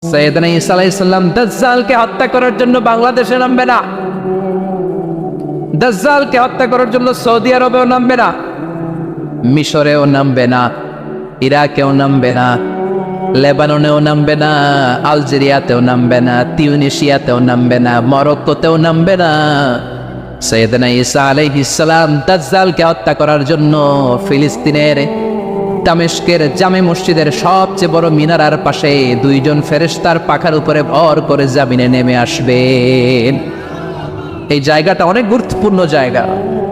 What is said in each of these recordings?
সাইয়েদনা ঈসা আলাইহিস সালাম দাজ্জালকে হত্যা করার জন্য বাংলাদেশে নামবে না। দাজ্জালকে হত্যা করার জন্য সৌদি আরবেও নামবে না, মিশরেও নামবে না, ইরাকেও নামবে না, লেবাননেও নামবে না, আলজেরিয়াতেও নামবে না, তিউনিসিয়াতেও নামবে না, মরক্কোতেও নামবে না। সাইয়েদনা ঈসা আলাইহিস সালাম দাজ্জালকে হত্যা করার জন্য ফিলিস্তিনের দামেস্কের জামে মসজিদের সবচেয়ে বড় মিনারার পাশে দুইজন ফেরেশতার পাখার উপরে ভর করে জামিনে নেমে আসবেন। এই জায়গাটা অনেক গুরুত্বপূর্ণ জায়গা।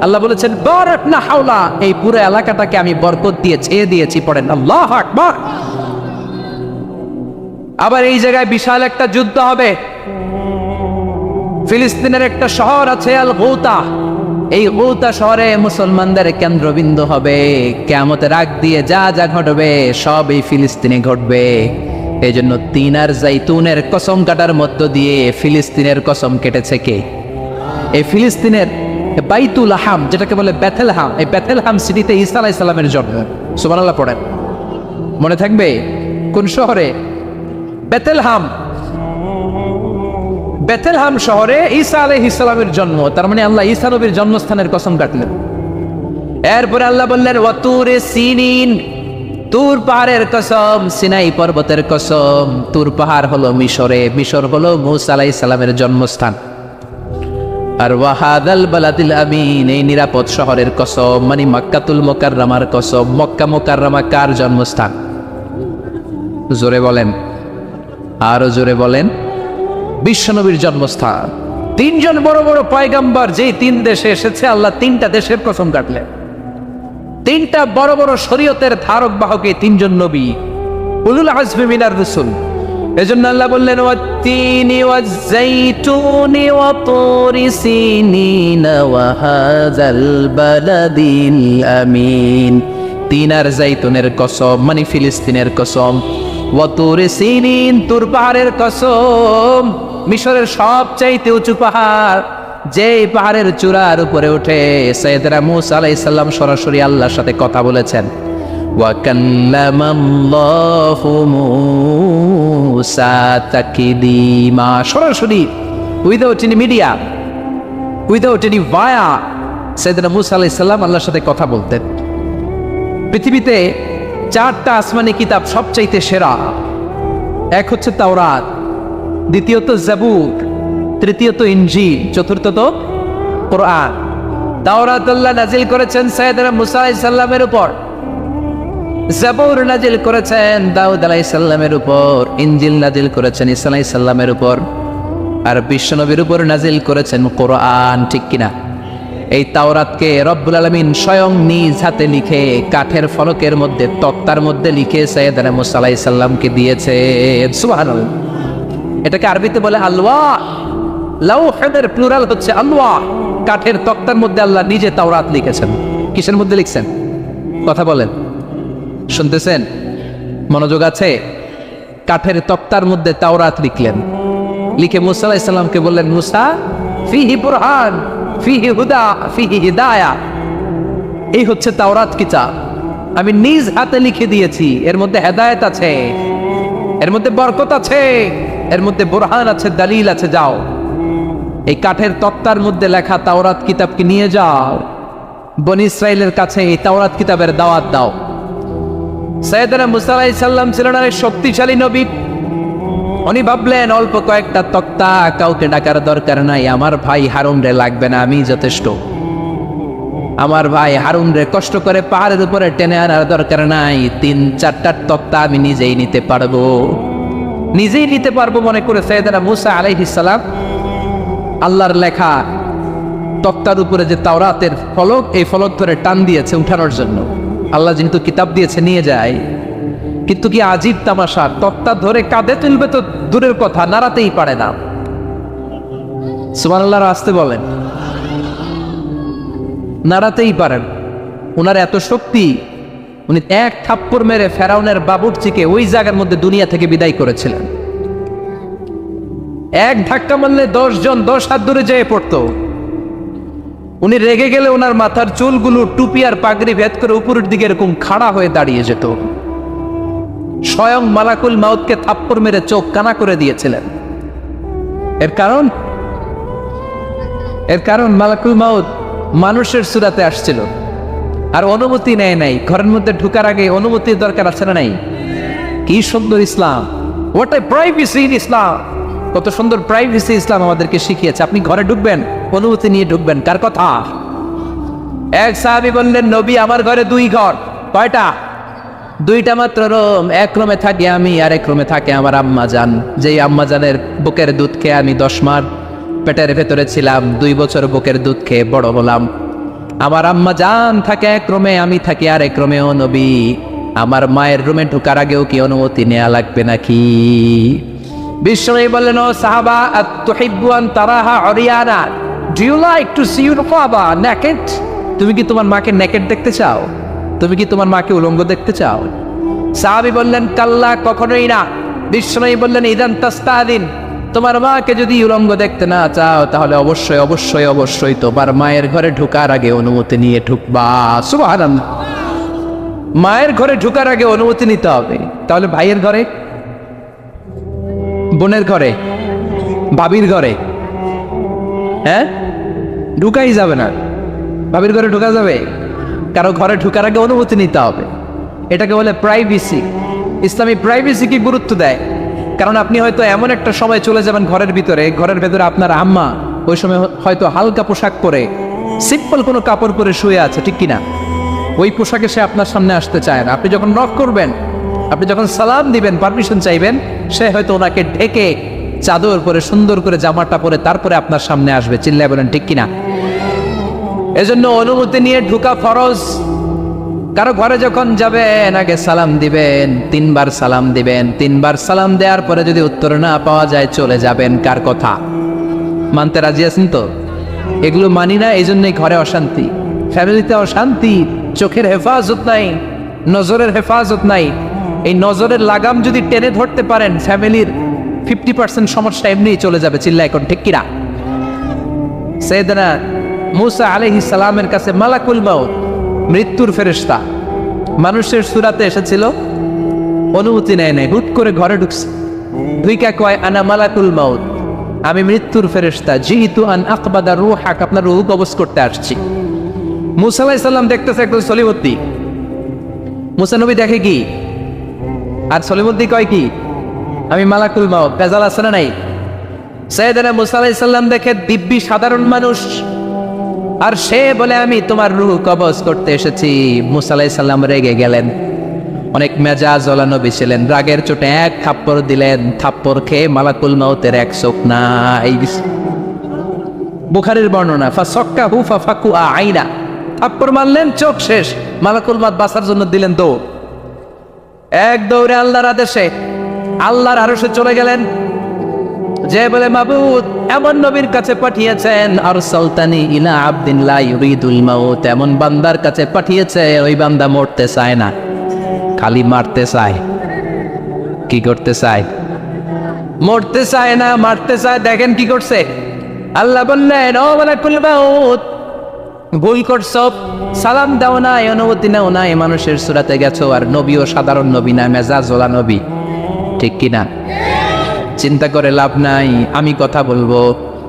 আল্লাহ বলেছেন বারাক না হাওলা, এই পুরো এলাকাটাকে আমি বরকত দিয়ে ছেয়ে দিয়েছি। পড়েন আল্লাহু আকবার। আবার এই জায়গায় বিশাল একটা যুদ্ধ হবে। ফিলিস্তিনের একটা শহর আছে আল গৌতা, এই গৌতা শহরে মুসলমানদের কেন্দ্রবিন্দু হবে। কিয়ামতের আগ দিয়ে যা যা ঘটবে সব এই ফিলিস্তিনে ঘটবে। এই জন্য তিন আর জাইতুনের কসম কাটার মধ্য দিয়ে ফিলিস্তিনের কসম কেটেছে কে? এই ফিলিস্তিনের বাইতুল হাম, যেটাকে বলে বেথেলহাম, এই বেথেলহাম সিটিতে ঈসা আলাইহিস সালামের জন্ম। সুবহানাল্লাহ পড়েন। মনে থাকবে কোন শহরে? বেথেলহাম। বেথেলহাম শহরে ঈসা আলাইহিস সালামের জন্ম। তার মানে আল্লাহ ঈসা নবীর জন্মস্থানের কসম কাটলেন। এরপরে আল্লাহ বললেন ওয়াতুরে সিনিন, তুর পাহাড়ের কসম, সিনাই পর্বতের কসম। তুর পাহাড় হলো মিশরে, মিশর হলো মূসা আলাইহিস সালামের জন্মস্থান। আর ওয়াহাদাল বালাদিল আমিন, এই নিরাপদ শহরের কসম, মানে মক্কাতুল মুকাররমার কসম। মক্কা মুকাররমা কার জন্মস্থান? জোরে বলেন, আরো জোরে বলেন। বিশ্বনবীর জন্মস্থান। তিনজন বড় বড় পয়গাম্বর যেই তিন দেশে এসেছে, আল্লাহ তিনটা দেশের কসম কাটলেন। তিনটা বড় বড় শরীয়তের ধারক বাহক এই তিনজন নবী, উলুল আজমি মিনার রাসূল। এজন্য আল্লাহ বললেন ওয়াত্তিনি ওয়াজ-যাইতুনি ওয়া তুরি সিনিন ওয়া হাযাল বালাদিল আমিন। তিন আর জাইতুনের কসম, মানে ফিলিস্তিনের কসম। ওয়া তুরি সিনিন, তুর পাহাড়ের কসম, মিশরের সবচাইতে উঁচু পাহাড়, যেই পাহাড়ের চূড়ার উপরে উঠে সাইয়েদনা মূসা আলাইহিস সালাম সরাসরি আল্লাহর সাথে কথা বলেছেন। ওয়া কাল্লামাল্লাহু মূসা তাকলিমা, সরাসরি without any media, without any via, সাইয়েদনা মূসা আলাইহিস সালাম আল্লাহর সাথে কথা বলতেন। পৃথিবীতে চারটা আসমানি কিতাব সবচাইতে সেরা। এক হচ্ছে তাওরাত, দ্বিতীয়ত জাবুর, তৃতীয়ত ইনজিল, চতুর্থত কোরআন। তাওরাত আল্লাহ নাজিল করেছেন সাইয়েদনা মূসা আলাইহিস সালামের উপর, জাবুর নাজিল করেছেন দাউদ আলাইহিস সালামের উপর, ইনজিল নাজিল করেছেন ঈসা আলাইহিস সালামের উপর, আর বিশ্বনবীর উপর নাজিল করেছেন কোরআন। ঠিক কিনা? এই তাওরাতকে রব্বুল আলামিন স্বয়ং নিজ হাতে লিখে কাঠের ফলকের মধ্যে, তক্তার মধ্যে লিখে সাইয়েদনা মূসা আলাইহিস সালামকে দিয়েছে। সুবহানাল্লাহ। এটাকে আরবিতে বলে আলওয়া। লাউহের প্লুরাল হচ্ছে আলওয়া। কাঠের তক্তার মধ্যে আল্লাহ নিজে তাওরাত লিখেছেন। কিসের মধ্যে লিখছেন? কথা বলেন, শুনতেছেন? মনোযোগ আছে? কাঠের তক্তার মধ্যে তাওরাত লিখলেন, লিখে মূসা আলাইহিস সালামকে বললেন মূসা ফিহি বুরহান, ফিহি হুদা, ফিহি হিদায়া। এই হচ্ছে তাওরাত কিতাব, আমি নিজ হাতে লিখে দিয়েছি। এর মধ্যে হেদায়েত আছে, এর মধ্যে বরকত আছে, এর মধ্যে বুরহান আছে, দলিল আছে। যাও এই কাঠের তক্তার মধ্যে লেখা তাওরাত কিতাবকে নিয়ে যাও, বনি ইসরাইলের কাছে এই তাওরাত কিতাবের দাওয়াত দাও। সাইয়েদনা মূসা আলাইহিস সালাম ছিলেন এক শক্তিশালী নবী। উনি ভাবলেন অল্প কয়েকটা তক্তা, কাউকে ডাকার দরকার নাই, আমার ভাই হারুন রে লাগবে না, আমি যথেষ্ট। আমার ভাই হারুন রে কষ্ট করে পাহাড়ের উপরে টেনে আনার দরকার নাই, 3-4টা তক্তা আমি নিজেই নিতে পারবো, নিজেই নিতে পারবো মনে করে সাইয়েদনা মূসা আলাইহিস সালাম আল্লাহর লেখা তক্তার উপরে যে তাওরাতের ফলক, এই ফলক ধরে টান দিয়েছে উঠানোর জন্য। আল্লাহ যেহেতু কিতাব দিয়েছে নিয়ে যায়, কিন্তু কি আজীব তামাশা, তক্তা ধরে কাঁধে তুলবে তো দূরের কথা, নাড়াতেই পারে না। সুবহানাল্লাহ আসতে বলেন, নাড়াতেই পারেন। উনার এত শক্তি, উনি এক থাপ্পড় মেরে ফেরাউনের বাবুর্চিকে ওই জায়গার মধ্যে দুনিয়া থেকে বিদায় করেছিলেন। এক ধাক্কা মারলে 10 জন 10 হাত দূরে যেয়ে পড়তো। উনি রেগে গেলে ওনার মাথার চুলগুলো টুপি আর পাগড়ি ভেদ করে উপরের দিকে এরকম খাড়া হয়ে দাঁড়িয়ে যেত। স্বয়ং মালাকুল মাউতকে থাপ্পড় মেরে চোখ কানা করে দিয়েছিলেন। এর কারণ মালাকুল মাউত মানুষের সূরাতে আসছিল, আর অনুমতি নেয় নাই। ঘরের মধ্যে ঢুকার আগে অনুমতির দরকার আছে না নাই? কি সুন্দর ইসলাম, হোয়াট এ প্রাইভেসি ইন ইসলাম! কত সুন্দর প্রাইভেসি ইসলাম আমাদেরকে শিখিয়েছে। আপনি ঘরে ঢুকবেন, অনুমতি নিয়ে ঢুকবেন। কার কথা? এক সাহাবী বললেন, নবী আমার ঘরে 2 ঘর। কয়টা? 2টা মাত্র রুম। এক রুমে থাকি আমি, আর এক রুমে থাকে আমার আম্মা জান। যেই আম্মা জানের বুকের দুধ খেয়ে আমি 10 মাস পেটের ভেতরে ছিলাম, 2 বছর বুকের দুধ খেয়ে বড় হলাম। আমার আম্মা জান থাকে এক রুমে, আমি থাকি আর এক রুমে। ও নবী, আমার মায়ের রুমে ঢোকার আগেও কি অনুমতি নেওয়া লাগবে নাকি? বিশ্বনবী বললেন, ও সাহাবা, আতুহিব্বু আন তারাহা উরিয়ানা, do you like to see your baba naked? তুমি কি তোমার মাকে নেকেড দেখতে চাও? তুমি কি তোমার মাকে উলঙ্গ দেখতে চাও? সাহাবী বললেন, কাল্লা, কখনোই না। বিশ্বনবী বললেন, ইদান তাস্তাদিন, তোমার মাকে যদি উলঙ্গ দেখতে না চাও, তাহলে অবশ্যই অবশ্যই অবশ্যই তোমার মায়ের ঘরে ঢোকার আগে অনুমতি নিয়ে ঢুকবা। সুবহানাল্লাহ। মায়ের ঘরে ঢোকার আগে অনুমতি নিতে হবে। তাহলে ভাইয়ের ঘরে, বোনের ঘরে, ভাবির ঘরে, হ্যাঁ, ঢুকাই যাবে না। ভাবির ঘরে ঢোকা যাবে? কারো ঘরে ঢোকার আগে অনুমতি নিতে হবে। এটাকে বলে প্রাইভেসি। ইসলামী প্রাইভেসি কি গুরুত্ব দেয়? কারণ আপনি হয়তো এমন একটা সময় চলে যাবেন ঘরের ভিতরে, ঘরের ভেতরে আপনার আম্মা ওই সময় হয়তো হালকা পোশাক পরে, সিম্পল কোনো কাপড় পরে শুয়ে আছে, ঠিক কিনা? ওই পোশাকে সে আপনার সামনে আসতে চায় না। আপনি যখন নক করবেন, আপনি যখন সালাম দিবেন, পারমিশন চাইবেন, সে হয়তো ওনাকে ঢেকে চাদর পরে সুন্দর করে জামাটা পরে তারপরে আপনার সামনে আসবে। চিল্লায় বলেন ঠিক কিনা? এজন্য অনুমতি নিয়ে ঢুকা ফরজ। কারো ঘরে যখন যাবেন, আগে সালাম দিবেন, 3 বার সালাম দিবেন। 3 বার সালাম দেওয়ার পরে যদি উত্তর না পাওয়া যায়, চলে যাবেন। কার কথা? মানতে রাজি আছেন তো? এগুলো মানি না, এই জন্যই ঘরে অশান্তি, ফ্যামিলিতে অশান্তি। চোখের হেফাজত নাই, নজরের হেফাজত নাই। এই নজরের লাগাম যদি টেনে ধরতে পারেন, ফ্যামিলির 50% সমস্যা এমনি চলে যাবে। চিল্লা এখন ঠিক কিনা? সাইয়েদনা মূসা আলাইহিস সালামের কাছে মালাকুল মাউত, মৃত্যুর ফেরেশতা, মানুষের সূরাতে এসেছিল, অনুমতি নেয় নাই, হুট করে ঘরে ঢুকছে। দুইকা কয়, আনা মালাকুল মাউত, আমি মৃত্যুর ফেরেশতা, জিতু আন আকবাদা রূহাক, আপনার রূহ কবজ করতে আসছি। মূসা আলাইহিস সালাম দেখতেছে একজন সলিমুদ্দি। মূসা নবী দেখে কি, আর সলিমুদ্দি কয় কি, আমি মালাকুল মাউত। ভেজাল আছে না নাই? সাইয়েদনা মূসা আলাইহিস সালাম দেখে দিব্যি সাধারণ মানুষ, আর সে বলে আমি তোমার রূহ কবজ করতে এসেছি। মূসা আলাইহিস সালাম রেগে গেলেন, অনেক মেজাজ ওলা নবী ছিলেন। রাগের চোটে এক থাপ্পড় দিলেন। থাপ্পড় খেয়ে মালাকুল মাউতের এক চোখ নাই। বুখারীর বর্ণনা, ফাসাক্কাহু ফাফাকু আইনা, থাপ্পড় মারলেন, চোখ শেষ। মালাকুল মাউত বাঁচার জন্য দিলেন দৌড়। এক দৌড়ে আল্লাহর আদেশে আল্লাহর আরশে চলে গেলেন। যে বলে, মাবুদ এমন নবীর কাছে পাঠিয়েছেন, আরসালতানি ইলা আবদিন লা ইউরিদুল মাউত, এমন বান্দার কাছে পাঠিয়েছে, ওই বান্দা মরতে চায় না, খালি মারতে চায়। কি করতে চায়? মরতে চায় না, মারতে চায়। দেখেন কি করছে আল্লাহ। বললেন, ও মালাকুল মাউত, ভুল করছো, সালাম দাও নাই, অনুমতি নাও নাই, মানুষের সূরাতে গেছো, আর নবীও সাধারণ নবী না, মেজাজওয়ালা নবী, ঠিক কিনা? চিন্তা করে লাভ নাই, আমি কথা বলবো।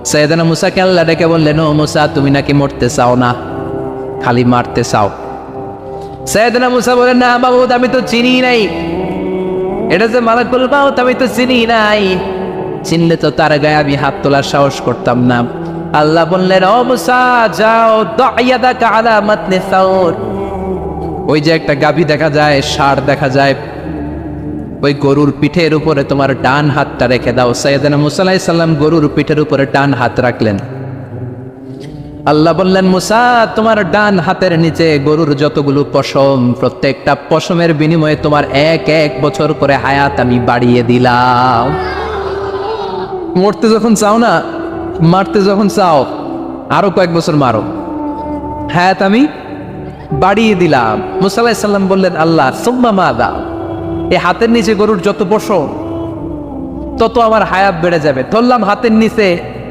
সাইয়েদনা মূসাকে আল্লাহ ডেকে বললেন, ও মূসা, তুমি নাকি মরতে চাও না, খালি মারতে চাও। সাইয়েদনা মূসা বলেন, না মাবুদ, আমি তো চিনি নাই, এটা যে মালাকুল মাউত আমি তো চিনি নাই, চিনলে তো তার গায়ে আমি হাত তোলার সাহস করতাম না। আল্লাহ বললেন, ও মূসা, যাও, দা'য়াদাকা আলা মাতনি সাউর, ওই যে একটা গাভী দেখা যায়, ষাঁড় দেখা যায়, ওই গরুর পিঠের উপরে তোমার ডান হাতটা রেখে দাও। সাইয়েদনা মূসা আলাইহিস সালাম গরুর পিঠের উপরে ডান হাত রাখলেন। আল্লাহ বললেন, মূসা, তোমার ডান হাতের নিচে গরুর যতগুলো পশম, প্রত্যেকটা পশমের বিনিময়ে তোমার 1 বছর করে হায়াত আমি বাড়িয়ে দিলাম। মরতে যখন চাও না, মারতে যখন চাও, আরো কয়েক বছর মারো, হায়াত আমি বাড়িয়ে দিলাম। মূসা আলাইহিস সালাম বললেন, আল্লাহ সুম্মা মাযা, এই হাতের নিচে গরুর যত পশম, তত আমার হায়াত বেড়ে যাবে। ধরলাম হাতের নিচে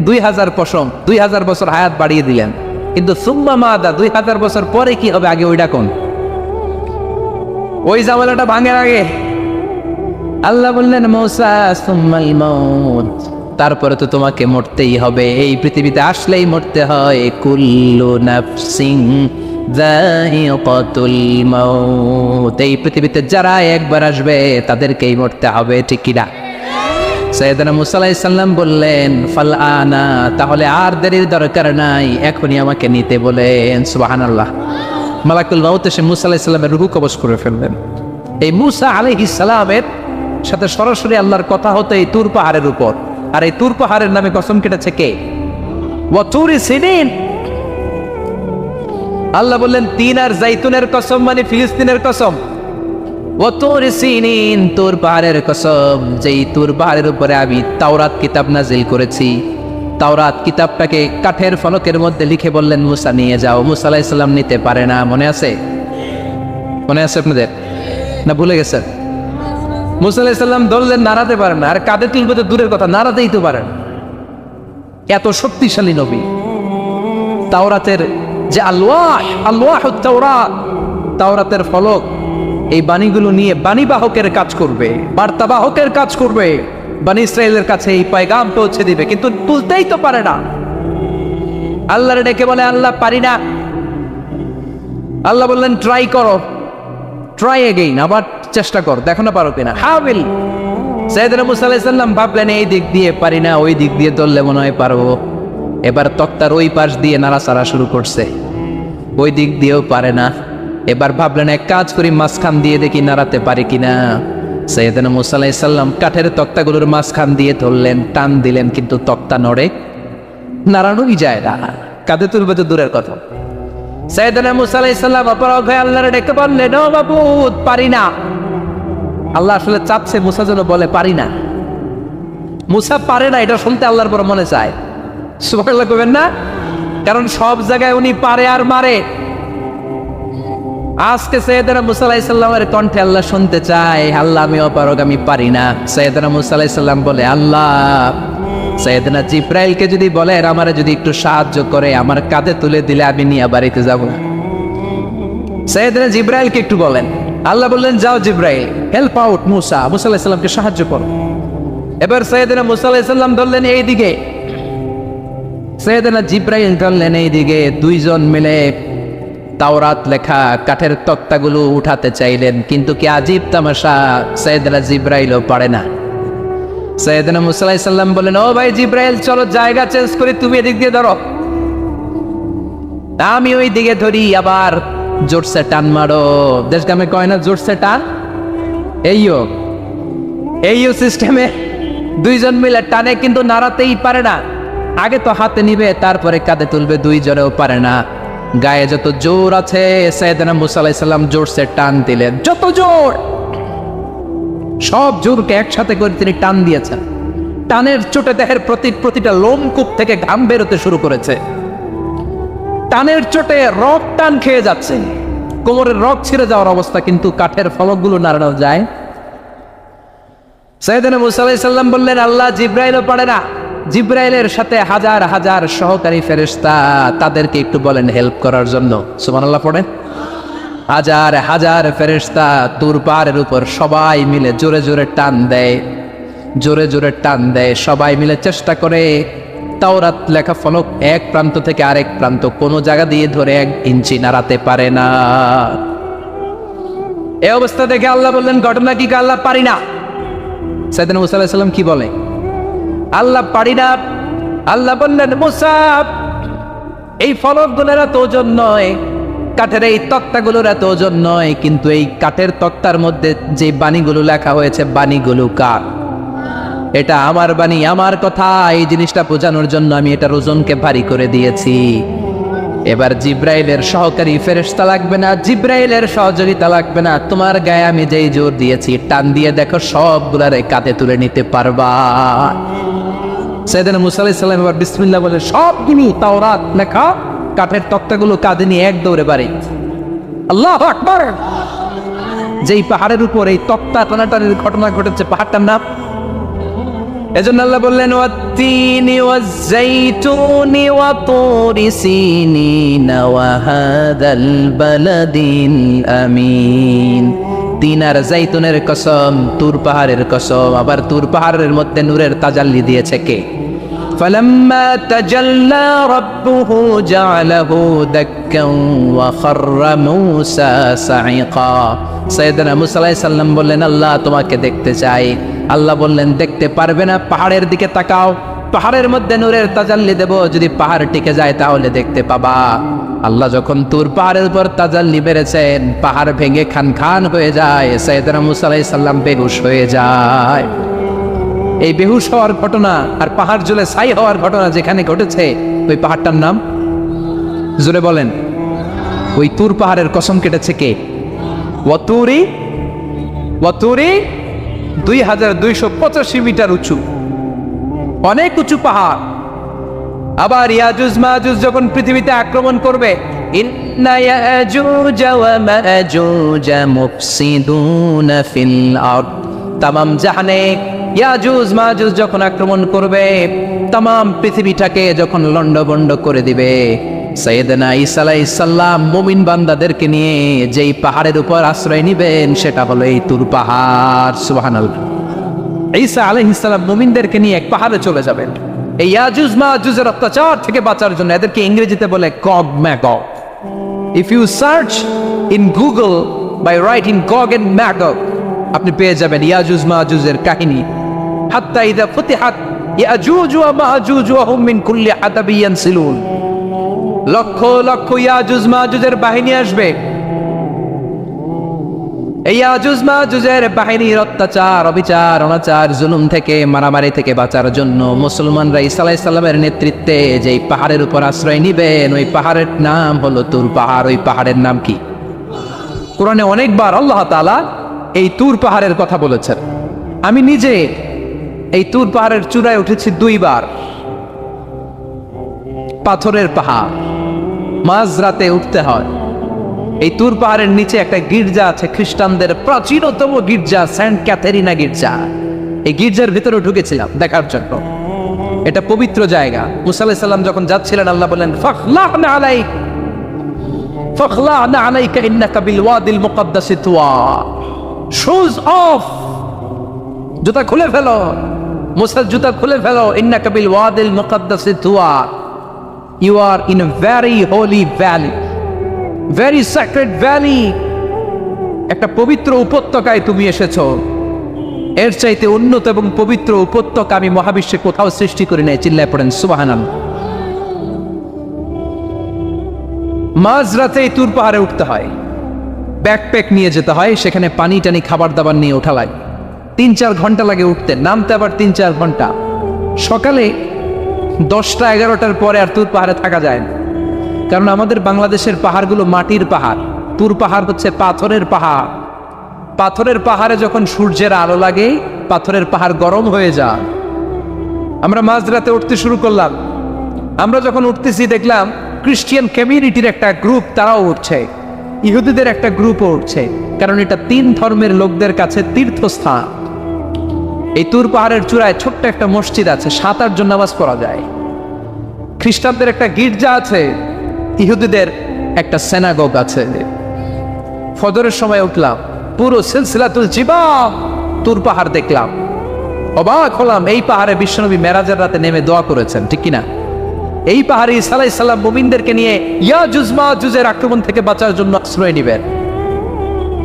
2000 পশম, 2000 বছর হায়াত বাড়িয়ে দিলেন, কিন্তু সুম্মা মাদা, 2000 বছর পরে কি হবে, আগে ওইটা কোন, ওই জামালাটা ভাঙের আগে আল্লাহ বললেন মূসা সুম্মাল মাউত, তারপরে তো তোমাকে মরতেই হবে, এই পৃথিবীতে আসলেই মরতে হয়। কুল্লু নাফসিন যায়িকাতুল মাউত, এই পৃথিবীতে যারা একবার আসবে তাদেরকেই মরতে হবে, ঠিক কি না? সাইয়েদনা মূসা আলাইহিস সালাম বললেন ফাল আনা, তাহলে আর দেরির দরকার নাই, এখনই আমাকে নিতে বলেন। সুবহানাল্লাহ। মালাকুল মাউত এসে মূসা আলাইহিস সালামের রূহ কবজ করে ফেললেন। এই মূসা আলাইহিস সালামের সাথে সরাসরি আল্লাহর কথা হতো এই তুর পাহাড়ের উপর, আর এই তুর পাহাড়ের নামে কসম কেটেছে কে? ওয়া তুরি সিনিন। আল্লাহ বললেন তিন আর জাইতুনের কসম, মানে ফিলিস্তিনের কসম। ওয়া তুরি সিনিন, তুর পাহাড়ের কসম, যেই তুর পাহাড়ের উপরে আমি তাওরাত কিতাব নাজিল করেছি। তাওরাত কিতাবটাকে কাঠের ফলকের মধ্যে লিখে বললেন মূসা নিয়ে যাও। মূসা আলাইহিস সালাম নিতে পারে না, মনে আছে? মনে আছে আপনাদের না ভুলে গেছেন? মূসা আলাইহিস সালাম ধরলেন, নাড়াতে পারেন না, আর কাঁধে তুলবে তো দূরের কথা, নাড়াতেই তো পারেন। এত শক্তিশালী নবী। তাওরাতের যে আলওয়াহুত তাওরাত, তাওরাতের ফলক, এই বাণীগুলো নিয়ে বাণীবাহকের কাজ করবে, বার্তাবাহকের কাজ করবে, বনী ইসরাইলের কাছে এই পয়গাম পৌঁছে দিবে, কিন্তু তুলতেই তো পারে না। আল্লাহর ডেকে বলে আল্লাহ পারি না। আল্লাহ বললেন ট্রাই করো, ট্রাই এগেইন, আবার চেষ্টা কর, দেখো না পারো কিনা। হাবিল সাইয়েদনা মূসা আলাইহিস সালাম ভাবলেন এই দিক দিয়ে পারি না, ওই দিক দিয়ে ধরলে মনে হয় পারবো। এবার তক্তার ওই পাশ দিয়ে নাড়াচাড়া শুরু করছে, ওই দিক দিয়েও পারে না। এবার ভাবলেন এক কাজ করি, মাঝখান দিয়ে দেখি নাড়াতে পারি কিনা। সাইয়েদনা মূসা আলাইহিস সালাম কাঠের তক্তাগুলোর মাঝখান দিয়ে ধরলেন, টান দিলেন, কিন্তু তক্তা নড়ে, নাড়ানোই যায় না, কাঁধে তুলবে তো দূরের কথা। সাইয়েদনা মূসা আলাইহিস সালাম অপরাগ হয়ে আল্লাহর ডেকে বললেন ও মাবুদ পারি না। আল্লাহ আসলে চাচ্ছে মূসা যেন বলে পারি না। মূসা পারে না এটা শুনতে আল্লাহর বড় মনে চায়। সুবহানাল্লাহ কইবেন না? কারণ সব জায়গায় উনি পারে আর মারে। আজকে সাইয়েদনা মূসা আলাইহিস সালামের কণ্ঠে আল্লাহ শুনতে চায় আল্লাহ আমি অপারগ, আমি পারি না। সাইয়েদনা মূসা আলাইহিস সালাম বলে আল্লাহ সাইয়েদনা জিব্রাইলকে যদি বলেন আমারে যদি একটু সাহায্য করে, আমার কাঁধে তুলে দিলে আমি নিয়ে বাড়িতে যাব। সাইয়েদনা জিব্রাইলকে একটু বলেন। আল্লাহ বললেন যাও জিব্রাইল, হেল্প আউট মূসা, মূসা আলাইহিস সালামকে সাহায্য করো। এবার সাইয়েদনা মূসা আলাইহিস সালাম ধরলেন এই দিকে, সাইয়েদনা জিব্রাইল ধরলেন এই দিকে। দুইজন মিলে তাওরাত লেখা কাঠের তক্তাগুলো উঠাতে চাইলেন, কিন্তু কি আজীব তামাশা, সাইয়েদনা জিব্রাইলও পারে না। সাইয়েদনা মূসা আলাইহিস সালাম বলেন ও ভাই জিব্রাইল চলো জায়গা চেঞ্জ করি, তুমি এদিক দিয়ে ধরো, আমি ওই দিকে ধরি, আবার জোরসে টান মারো। দেশ গ্রামে কয় না জোরসে টান, এইও সিস্টেমে দুইজন মিলে টানে, কিন্তু নাড়াতেই পারে না। আগে তো হাতে নিবে, তারপরে কাঁধে তুলবে, দুইজনেও পারে না। গায়ে যত জোর আছে সাইয়েদনা মূসা আলাইহিস সালাম জোরসে টান দিলেন, যত জোর, সব জোরকে একসাথে করে তিনি টান দিয়েছেন। টানের চোটে দেহের প্রতিটা লোমকূপ থেকে ঘাম বেরোতে শুরু করেছে। টানের চোটে রক টান খেয়ে যাচ্ছে, কোমরের রক ছিঁড়ে যাওয়ার অবস্থা, কিন্তু কাঠের ফলকগুলো নাড়ানো যায়। সাইয়েদনা মূসা আলাইহিস সালাম বললেন আল্লাহ জিব্রাইলও পারে না। জিব্রাইলের সাথে হাজার হাজার সহকারী ফেরেশতা, তাদেরকে একটু বলেন হেল্প করার জন্য। সুবহানাল্লাহ পড়েন। হাজার হাজার ফেরেশতা তুর পাহাড়ের উপর সবাই মিলে জোরে জোরে টান দেয়, জোরে জোরে টান দেয়, সবাই মিলে চেষ্টা করে তাওরাত লেখা ফলক এক প্রান্ত থেকে আরেক প্রান্ত কোনো জায়গা দিয়ে ধরে 1 ইঞ্চি নাড়াতে পারে না। এই অবস্থা দেখে আল্লাহ বললেন ঘটনা কি? আল্লাহ পারি না। সাইয়েদনা মূসা আলাইহিস সালাম কি বলে? আল্লাহ পারি না। আল্লাহ বললেন মূসা এই ফলকগুলোর এত ওজন নয়, কাঠের এই তক্তাগুলোর এত ওজন নয়, কিন্তু এই কাঠের তক্তার মধ্যে যে বাণীগুলো লেখা হয়েছে বাণীগুলো কার? এটা আমার বাণী, আমার কথা। এই জিনিসটা বোঝানোর জন্য আমি এটার ওজনকে ভারী করে দিয়েছি। এবার জিব্রাইলের সহকারী ফেরেশতা লাগবে না, জিব্রাইলের সহযোগিতা লাগবে না, তোমার গায়ে আমি যেই জোর দিয়েছি টান দিয়ে দেখো সবগুলারে কাঁধে তুলে নিতে পারবা। সাইয়েদনা মূসা আলাইহিস সালাম এবার বিসমিল্লাহ বলে সবগুলো তাওরাত লেখা কাঠের তক্তাগুলো কাঁধে নিয়ে এক দৌড়ে বাড়ি। আল্লাহু আকবার। যেই পাহাড়ের উপর এই তক্তা টানাটানির ঘটনা ঘটেছে, পাহাড়টার নাম, এজন্য আল্লাহ বললেন ওয়াত্তিনি ওয়াজ্জাইতুনি ওয়া তুরি সিনিন ওয়া হাদাল বালাদিল আমিন। তিন আর জাইতুনের কসম, তুর পাহাড়ের কসম। আবার তুর পাহাড়ের মধ্যে নূরের তাজাল্লি দিয়েছে কে? فلما تجلى ربه جعله دكا وخر موسى صعقا। সাইয়েদনা মুসা আলাইহিস সালাম বললেন, আল্লাহ তোমাকে দেখতে চাই। আল্লাহ বললেন, দেখতে পারবে না, পাহাড়ের দিকে তাকাও, পাহাড়ের মধ্যে নূরের তাজাল্লি দেব, যদি পাহাড় টিকে যায় তাহলে দেখতে পাবা। আল্লাহ যখন তুর পাহাড়ের উপর তাজাল্লি বেড়েছেন, পাহাড় ভেঙে খান খান হয়ে যায়, সাইয়েদনা মুসা আলাইহিস সালাম বেহুশ হয়ে যায়। এই বেহুশ হওয়ার ঘটনা আর পাহাড় জ্বলে ছাই হওয়ার ঘটনা যেখানে ঘটেছে, ওই পাহাড়টার নাম জোরে বলেন। ওই তুর পাহাড়ের কসম কেটেছে কে? ওয়াতুরি, ওয়াতুরি 2285 মিটার উঁচু, অনেক উঁচু পাহাড়। আবার ইয়াজুজ মাজুজ যখন পৃথিবীতে আক্রমণ করবে, ইন্না ইয়াজুজ ওয়া মাজুজ মুফসিদুনা ফিল আরদ, তামাম জাহানে ইয়াজুজ মাজুজ যখন আক্রমণ করবে, তামাম পৃথিবীটাকে যখন লন্ডভন্ড করে দিবে, সাইয়েদনা ঈসা আলাইহিস সালাম মুমিন বান্দাদেরকে নিয়ে যেই পাহাড়ের উপর আশ্রয় নেবেন, সেটা হলো এই তুর পাহাড়। সুবহানাল্লাহ। ঈসা আলাইহিস সালাম মুমিনদেরকে নিয়ে এক পাহাড়ে চলে যাবেন এই ইয়াজুজ মাজুজের অত্যাচার থেকে বাঁচার জন্য। এদেরকে ইংরেজিতে বলে Gog Magog. If you search in Google by writing Gog and Magog, আপনি পেয়ে যাবেন ইয়াজুজ মাজুজের কাহিনী। হাত্তা ইযা ফুতিহাত ইয়াজুজ ওয়া মাজুজ ওয়া হুম মিন কুল্লি হাদাবিন ইয়ানসিলুন, লক্ষ লক্ষ ইয়াজুজ মাজুজের বাহিনী আসবে। এই ইয়াজুজ মাজুজের বাহিনীর অত্যাচার, অবিচার, অনাচার, জুলুম থেকে, মারামারি থেকে বাঁচার জন্য মুসলমানরা ঈসা আলাইহিস সালামের নেতৃত্বে যেই পাহাড়ের উপর আশ্রয় নিবেন, ওই পাহাড়ের নাম হলো তুর পাহাড়। ওই পাহাড়ের নাম কি? কোরআনে অনেকবার আল্লাহ তাআলা এই তুর পাহাড়ের কথা বলেছেন। আমি নিজে এই তুর পাহাড়ের চূড়ায় উঠেছি 2 বার। পাথরের পাহাড়, মাঝরাতে উঠতে হয়। এই তুর পাহাড়ের নিচে একটা গির্জা আছে, খ্রিস্টানদের প্রাচীনতম গির্জা, সেন্ট ক্যাথেরিনা গির্জা। এই গির্জার ভিতরে ঢুকেছিলাম দেখার জন্য। এটা পবিত্র জায়গা। মুসা আলাইহিস সালাম যখন যাচ্ছিলেন, আল্লাহ বললেন, ফাখলা'না আলাইক, ফাখলা'না আলাইকা ইন্নাকা বিল ওয়াদিল মুকাদ্দাসি তুয়া। শুজ অফ, জুতা খুলে ফেলো। মুসা জুতা খুলে ফেলো। ইন্নাকা বিল ওয়াদিল মুকাদ্দাসি তুয়া, you are in a very holy valley, very sacred valley. একটা পবিত্র উপত্যকায় তুমি এসেছো। এর চাইতে উন্নত এবং পবিত্র উপত্যকা আমি মহাবিশ্বে কোথাও সৃষ্টি করি নাই। চিল্লায় পড়েন সুবহানাল্লাহ। মাঝরাতে তুর পাহাড়ে উঠতে হয়, ব্যাকপ্যাক নিয়ে যেতে হয়, সেখানে পানি টানি খাবার দাবার নিয়ে ওঠা লাগে। 3-4 ঘন্টা লাগে উঠতে, নামতে আবার 3-4 ঘন্টা। সকালে 10টা-11টার পরে আর তুর পাহাড়ে থাকা যায় না, কারণ আমাদের বাংলাদেশের পাহাড়গুলো মাটির পাহাড়, তুর পাহাড় হচ্ছে পাথরের পাহাড়। পাথরের পাহাড়ে যখন সূর্যের আলো লাগে, পাথরের পাহাড় গরম হয়ে যায়। আমরা মাঝরাতে উঠতে শুরু করলাম। আমরা যখন উঠতেছি দেখলাম খ্রিস্টিয়ান কমিউনিটির একটা গ্রুপ, তারাও উঠছে, ইহুদিদের একটা গ্রুপও উঠছে, কারণ এটা 3 ধর্মের লোকদের কাছে তীর্থস্থান। এই তুর পাহাড়ের চূড়ায় ছোট্ট একটা মসজিদ আছে, 7-8 জন নামাজ পড়া যায়। খ্রিস্টানদের একটা গির্জা আছে, ইহুদিদের একটা সিনাগগ আছে। ফজরের সময় উঠলাম, পুরো সিলসিলাতুল জিবাল তুর পাহাড় দেখলাম। অবাক হলাম, এই পাহাড়ে বিশ্বনবী মেরাজের রাতে নেমে দোয়া করেছেন, ঠিক কিনা? এই পাহাড়ে ঈসা আলাইহিস সালাম মুমিনদেরকে নিয়ে ইয়াজুজ মাজুজের আক্রমণ থেকে বাঁচার জন্য আশ্রয় নেবেন।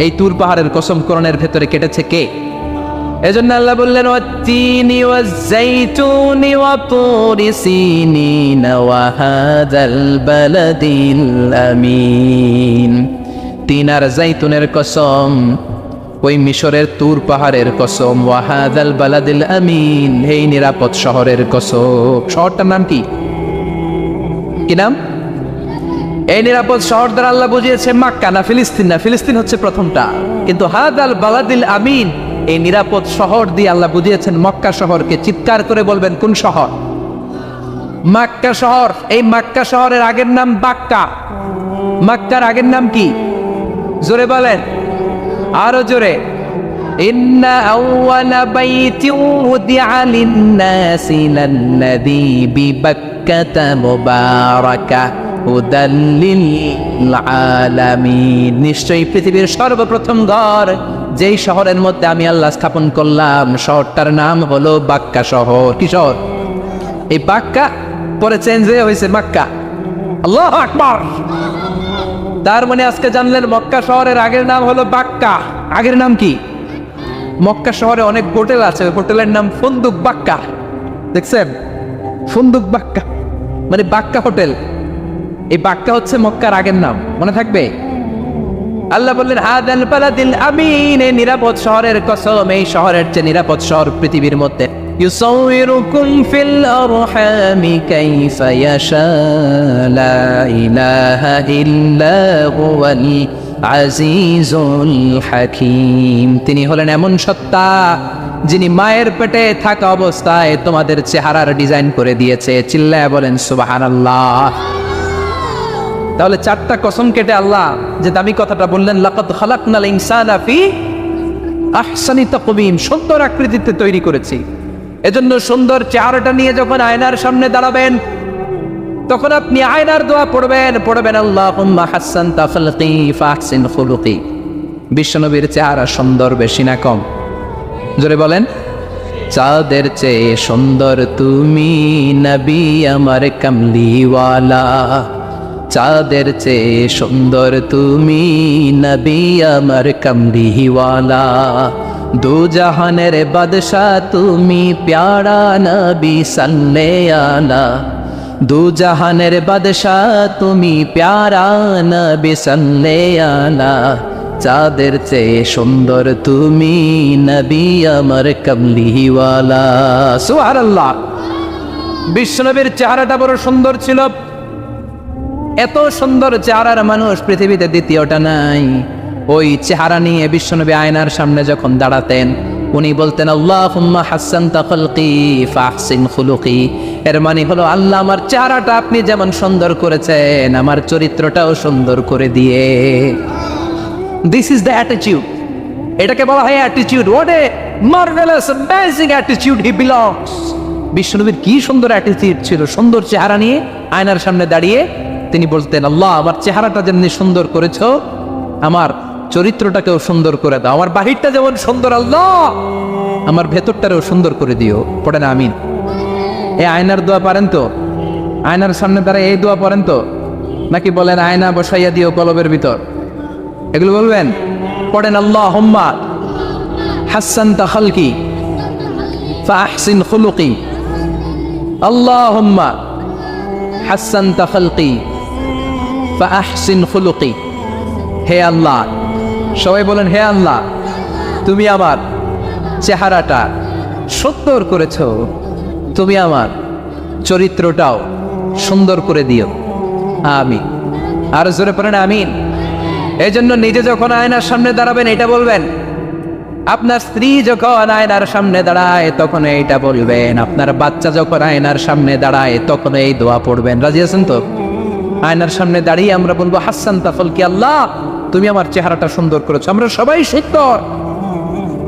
এই তুর পাহাড়ের কসম কোরআনের ভেতরে কেটেছে কে? এজন্য আল্লাহ বললেন, ওয়াত্তিনি ওয়াজ-যাইতুনি ওয়া তুরি সিনিন ওয়া হাযাল বালাদিল আমিন। তিন আর জাইতুনের কসম, ওই মিশরের তুর পাহাড়ের কসম, ওয়া হাযাল বালাদিল আমিন, এই নিরাপদ শহরের কসম। শহরটার নাম কি? কি নাম? এই নিরাপদ শহর দ্বারা আল্লাহ বুঝিয়েছে মক্কা না ফিলিস্তিন না। ফিলিস্তিন হচ্ছে প্রথমটা, কিন্তু হাদাল বালাদিল আমিন, এই নিরাপদ শহর দিয়ে আল্লাহ বুঝিয়েছেন মক্কা শহরকে। চিৎকার করে বলবেন, কোন শহর? মক্কা শহর। এই মক্কা শহরের আগের নাম বাক্কা। মক্কার আগের নাম কি? জোরে বলেন, আরো জোরে। ইন্না আউওয়ালা বাইতিন উদিআ লিন-নাসি লাল্লাযী বিবাক্কাতা মুবারাকা হুদাল লিল আলামিন। নিশ্চয়ই পৃথিবীর সর্বপ্রথম ঘর যেই শহরের মধ্যে আমি আল্লাহ স্থাপন করলাম, শহরটার নাম হলো বাক্কা শহর। কি শহর? এই বাক্কা পরে চেঞ্জ হয়ে হয়েছে মক্কা। আল্লাহু আকবার। তার মানে আজকে জানলেন মক্কা শহরের আগের নাম হলো বাক্কা। আগের নাম কি? মক্কা শহরে অনেক হোটেল আছে, ওই হোটেলের নাম ফুন্দুক বাক্কা। দেখছেন? ফুন্দুক বাক্কা মানে বাক্কা হোটেল। এই বাক্কা হচ্ছে মক্কার আগের নাম, মনে থাকবে? আল্লাহ বললেন হাদাল বালাদিল আমিন, এই নিরাপদ শহরের কসম, এই শহরের চেয়ে নিরাপদ শহর পৃথিবীর মধ্যে। ইউসাউইরুকুম ফিল আরহামি কাইফা ইয়াশা লা ইলাহা ইল্লা হুয়াল আজিজুল হাকিম। তিনি হলেন এমন সত্তা যিনি মায়ের পেটে থাকা অবস্থায় তোমাদের চেহারার ডিজাইন করে দিয়েছে। চিল্লায়া বলেন সুবহানাল্লাহ। তাহলে চারটা কসম কেটে আল্লাহ যে দামি কথাটা বললেন, লাকাদ খালাকনাল ইনসানা ফি আহসানি তাকওয়িম, সুন্দর আকৃতিতে তৈরি করেছি। এজন্য সুন্দর চেহারাটা নিয়ে যখন আয়নার সামনে দাঁড়াবেন, তখন আপনি আয়নার দোয়া পড়বেন আল্লাহুম্মা হাসসানতা খালকি ফাহসিন খুলুকি। বিশ্বনবীর চেহারা সুন্দর বেশি না কম? জোরে বলেন। চাঁদের চেয়ে সুন্দর তুমি নবী আমার কামলিওয়ালা, চাঁদের চেয়ে সুন্দর তুমি নবী আমার কামলিওয়ালা, দু জাহানের বাদশা তুমি প্যারা নবী সাল্লাল্লাহু আলা, দু জাহানের বাদশা তুমি প্যারা নবী সাল্লাল্লাহু আলা, চাঁদের চেয়ে সুন্দর তুমি নবী আমার কামলিওয়ালা। সুবহানাল্লাহ। বিশ্বনবীর চেহারাটা বড় সুন্দর ছিল। এত সুন্দর চেহারার মানুষ পৃথিবীতে দ্বিতীয়টা নাই। ওই চেহারা নিয়ে বিশ্বনবী আয়নার সামনে যখন দাঁড়াতেন, উনি বলতেন আল্লাহুম্মা হাসসানতা খালকি ফাহসিন খুলুকি। এর মানে হলো, আল্লাহ আমার চেহারাটা আপনি যেমন সুন্দর করেছেন, আমার চরিত্রটাও সুন্দর করে দিয়ে। This is the attitude. এটাকে বলা হয় attitude. What a marvellous amazing attitude he belongs. বিশ্বনবীর কি সুন্দর অ্যাটিটিউড ছিল। সুন্দর চেহারা নিয়ে আয়নার সামনে দাঁড়িয়ে তিনি বলতেন, আল্লাহ আমার চেহারাটা যেমনি সুন্দর করেছো, আমার চরিত্রটাকেও সুন্দর করে দাও। আমার বাহিরটা যেমন সুন্দর, আল্লাহ আমার ভেতরটারেও সুন্দর করে দিও। পড়েন আমিন। এই আয়নার দোয়া পারেন তো? আয়নার সামনে দাঁড়ায় এই দোয়া পড়েন তো? নাকি বলেন আয়না বসাইয়া দিও কলবের ভিতর? এগুলো বলবেন? পড়েন আল্লাহুম্মা হাসসানতা খালকি ফাহসিন খুলুকি, আল্লাহুম্মা হাসসানতা খালকি ফাহসিন খুলুকি। হে আল্লাহ, সবাই বলেন হে আল্লাহ, তুমি আমার চেহারাটা সুন্দর করেছো, তুমি আমার চরিত্রটাও সুন্দর করে দিও। আমিন। আর জোরে পড়েন আমিন। এই জন্য নিজে যখন আয়নার সামনে দাঁড়াবেন এটা বলবেন, আপনার স্ত্রী যখন আয়নার সামনে দাঁড়ায় তখন এইটা বলবেন, আপনার বাচ্চা যখন আয়নার সামনে দাঁড়ায় তখন এই দোয়া পড়বেন। রাজি আছেন তো? আয়নার সামনে দাঁড়িয়ে আমরা বলবো হাসসানতা খালকি, আল্লাহ তুমি আমার চেহারাটা সুন্দর করেছো। আমরা সবাই সুন্দর,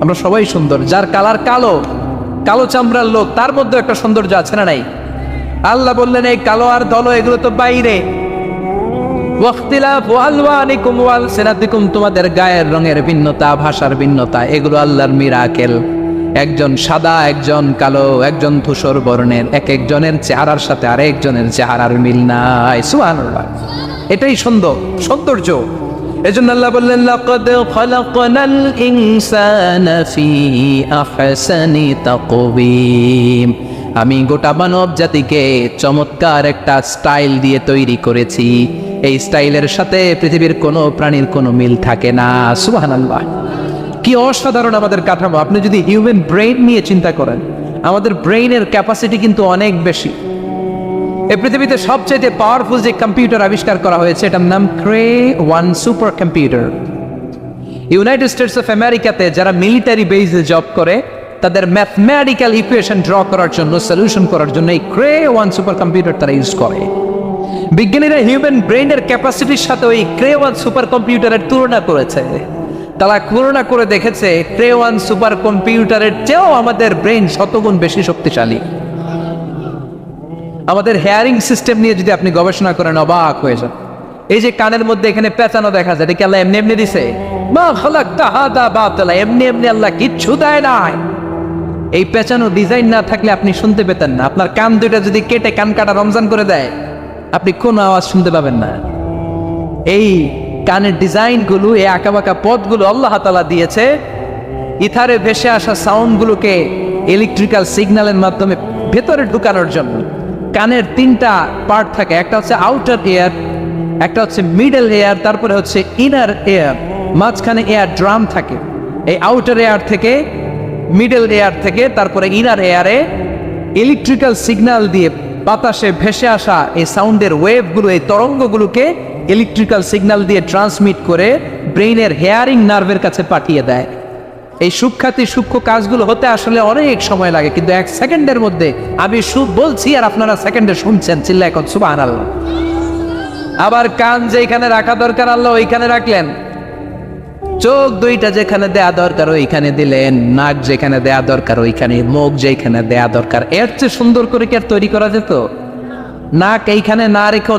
আমরা সবাই সুন্দর। যার কালার কালো, কালো চামড়ার লোক, তার মধ্যে একটা সৌন্দর্য আছে না নাই? আল্লাহ বললেন এই কালো আর ধলো এগুলো তো বাইরে। ওয়াখতিলাফু আলওয়ানিকুম ওয়া আলসিনাতিকুম, তোমাদের গায়ের রঙের ভিন্নতা, ভাষার ভিন্নতা, এগুলো আল্লাহর মিরাকেল। একজন সাদা, একজন কালো, একজন ধূসর বর্ণের, এক একজনের চেহারার সাথে আরেকজনের চেহারার মিল নাই। সুবহানাল্লাহ। এটাই সৌন্দর্য। এজন্য আল্লাহ বললেন লাকাদ খালাকনাল ইনসানা ফি আহসানি তাকওয়িম, আমি গোটা মানব জাতিকে চমৎকার একটা স্টাইল দিয়ে তৈরি করেছি। এই স্টাইলের সাথে পৃথিবীর কোনো প্রাণীর কোনো মিল থাকে না। সুবহানাল্লাহ। কি অসাধারণ আমাদের কাঠামো। আপনি যদি হিউম্যান ব্রেইন নিয়ে চিন্তা করেন, আমাদের ব্রেইনের ক্যাপাসিটি কিন্তু অনেক বেশি। এই পৃথিবীতে সবচেয়ে পাওয়ারফুল যে কম্পিউটার আবিষ্কার করা হয়েছে এটার নাম Cray-1 super computer. United states of আমেরিকাতে যারা মিলিটারি বেসে জব করে, তাদের ম্যাথমেটিক্যাল ইকুয়েশন ড্র করার জন্য, সলিউশন করার জন্য এই Cray-1 সুপার কম্পিউটার তারা ইউজ করে। বিজ্ঞানীরা হিউম্যান ব্রেইনের ক্যাপাসিটির সাথে ওই Cray-1 সুপার কম্পিউটারের তুলনা করেছে। তারা তুলনা করে দেখেছে Cray-1 সুপার কম্পিউটারের চেয়েও আমাদের ব্রেইন শতগুণ বেশি শক্তিশালী। আমাদের হেয়ারিং সিস্টেম নিয়ে যদি আপনি গবেষণা করেন অবাক হয়ে যান। এই যে কানের মধ্যে এখানে পেঁচানো দেখা যায়, এটা কি আল্লাহ এমনি এমনি দিছে? মা খালাকতা হাদা বাতিলা, এমনি এমনি আল্লাহ কিচ্ছু দেয় নাই। এই পেঁচানো ডিজাইন না থাকলে আপনি শুনতে পেতেন না। আপনার কান দুইটা যদি কেটে কান কাটা রমজান করে দেয়, আপনি কোনো আওয়াজ শুনতে পাবেন না। এই কানের ডিজাইনগুলো, এই আঁকাবাঁকা পথগুলো আল্লাহ তাআলা দিয়েছে ইথারে ভেসে আসা সাউন্ডগুলোকে ইলেকট্রিক্যাল সিগন্যালের মাধ্যমে ভেতরে ঢুকানোর জন্য। কানের তিনটা পার্ট থাকে, একটা হচ্ছে আউটার এয়ার, একটা হচ্ছে মিডল এয়ার, তারপরে হচ্ছে ইনার এয়ার, মাঝখানে এয়ার ড্রাম থাকে। এই আউটার এয়ার থেকে, মিডল এয়ার থেকে, তারপরে ইনার এয়ারে ইলেকট্রিক্যাল সিগন্যাল দিয়ে বাতাসে ভেসে আসা এই সাউন্ডের ওয়েভগুলো, এই তরঙ্গগুলোকে ইলেকট্রিক্যাল সিগন্যাল দিয়ে ট্রান্সমিট করে ব্রেইনের হেয়ারিং নার্ভের কাছে পাঠিয়ে দেয়। এই সূক্ষ্ম কাজগুলো হতে আসলে অনেক সময় লাগে, কিন্তু 1 সেকেন্ডের মধ্যে আমি বলছি আর আপনারা সেকেন্ডে শুনছেন। চিল্লায় এখন সুবহানাল্লাহ। আবার কান যেখানে রাখা দরকার আল্লাহ ওইখানে রাখলেন, চোখ দুইটা যেখানে দেয়া দরকার ওইখানে দিলেন, নাক যেখানে দেয়া দরকার ওইখানে, মুখ যেখানে দেয়া দরকার। এর চেয়ে সুন্দর করে কি আর তৈরি করা যেত? নাক এইখানে না রেখে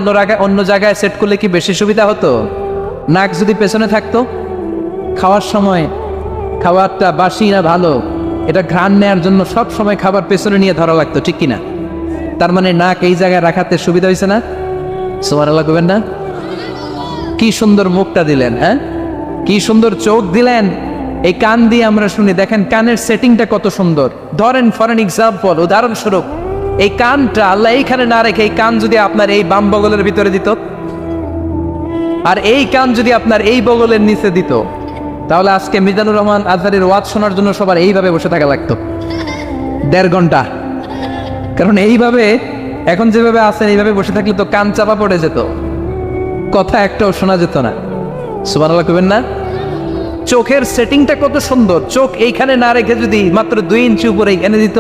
অন্য জায়গায় সেট করলে কি বেশি সুবিধা হতো? নাক যদি পেছনে থাকতো, খাওয়ার সময় খাবারটা বাসি না ভালো এটা ঘ্রাণ নেয়ার জন্য সব সময় খাবার পেছনে নিয়ে ধরা লাগতো, ঠিক কিনা? তার মানে নাক এই জায়গায় রাখাতে সুবিধা হয়েছে না? সুবহানাল্লাহ কইবেন না? কি সুন্দর মুখটা দিলেন, হ্যাঁ, কি সুন্দর চোখ দিলেন। এই কান দিয়ে আমরা শুনি, দেখেন কানের সেটিংটা কত সুন্দর। ধরেন ফর এন এক্সাম্পল, উদাহরণস্বরূপ, এই কানটা আল্লাহ এইখানে না রেখে এই কান যদি আপনার এই বাম বগলের ভিতরে দিত, আর এই কান যদি আপনার এই বগলের নিচে দিত, তাহলে আজকে মিজানুর রহমান আজহারের ওয়াজ শোনার জন্য সবার এইভাবে বসে থাকা লাগতো 1.5 ঘন্টা। কারণ এইভাবে এখন যেভাবে আছেন এইভাবে বসে থাকলে তো কান চাপা পড়ে যেত, কথা একটাও শোনা যেত না। সুবহানাল্লাহ কইবেন না? চোখের সেটিংটা কত সুন্দর। চোখ এইখানে না রেখে যদি মাত্র 2 ইঞ্চি উপরে এইখানে দিত,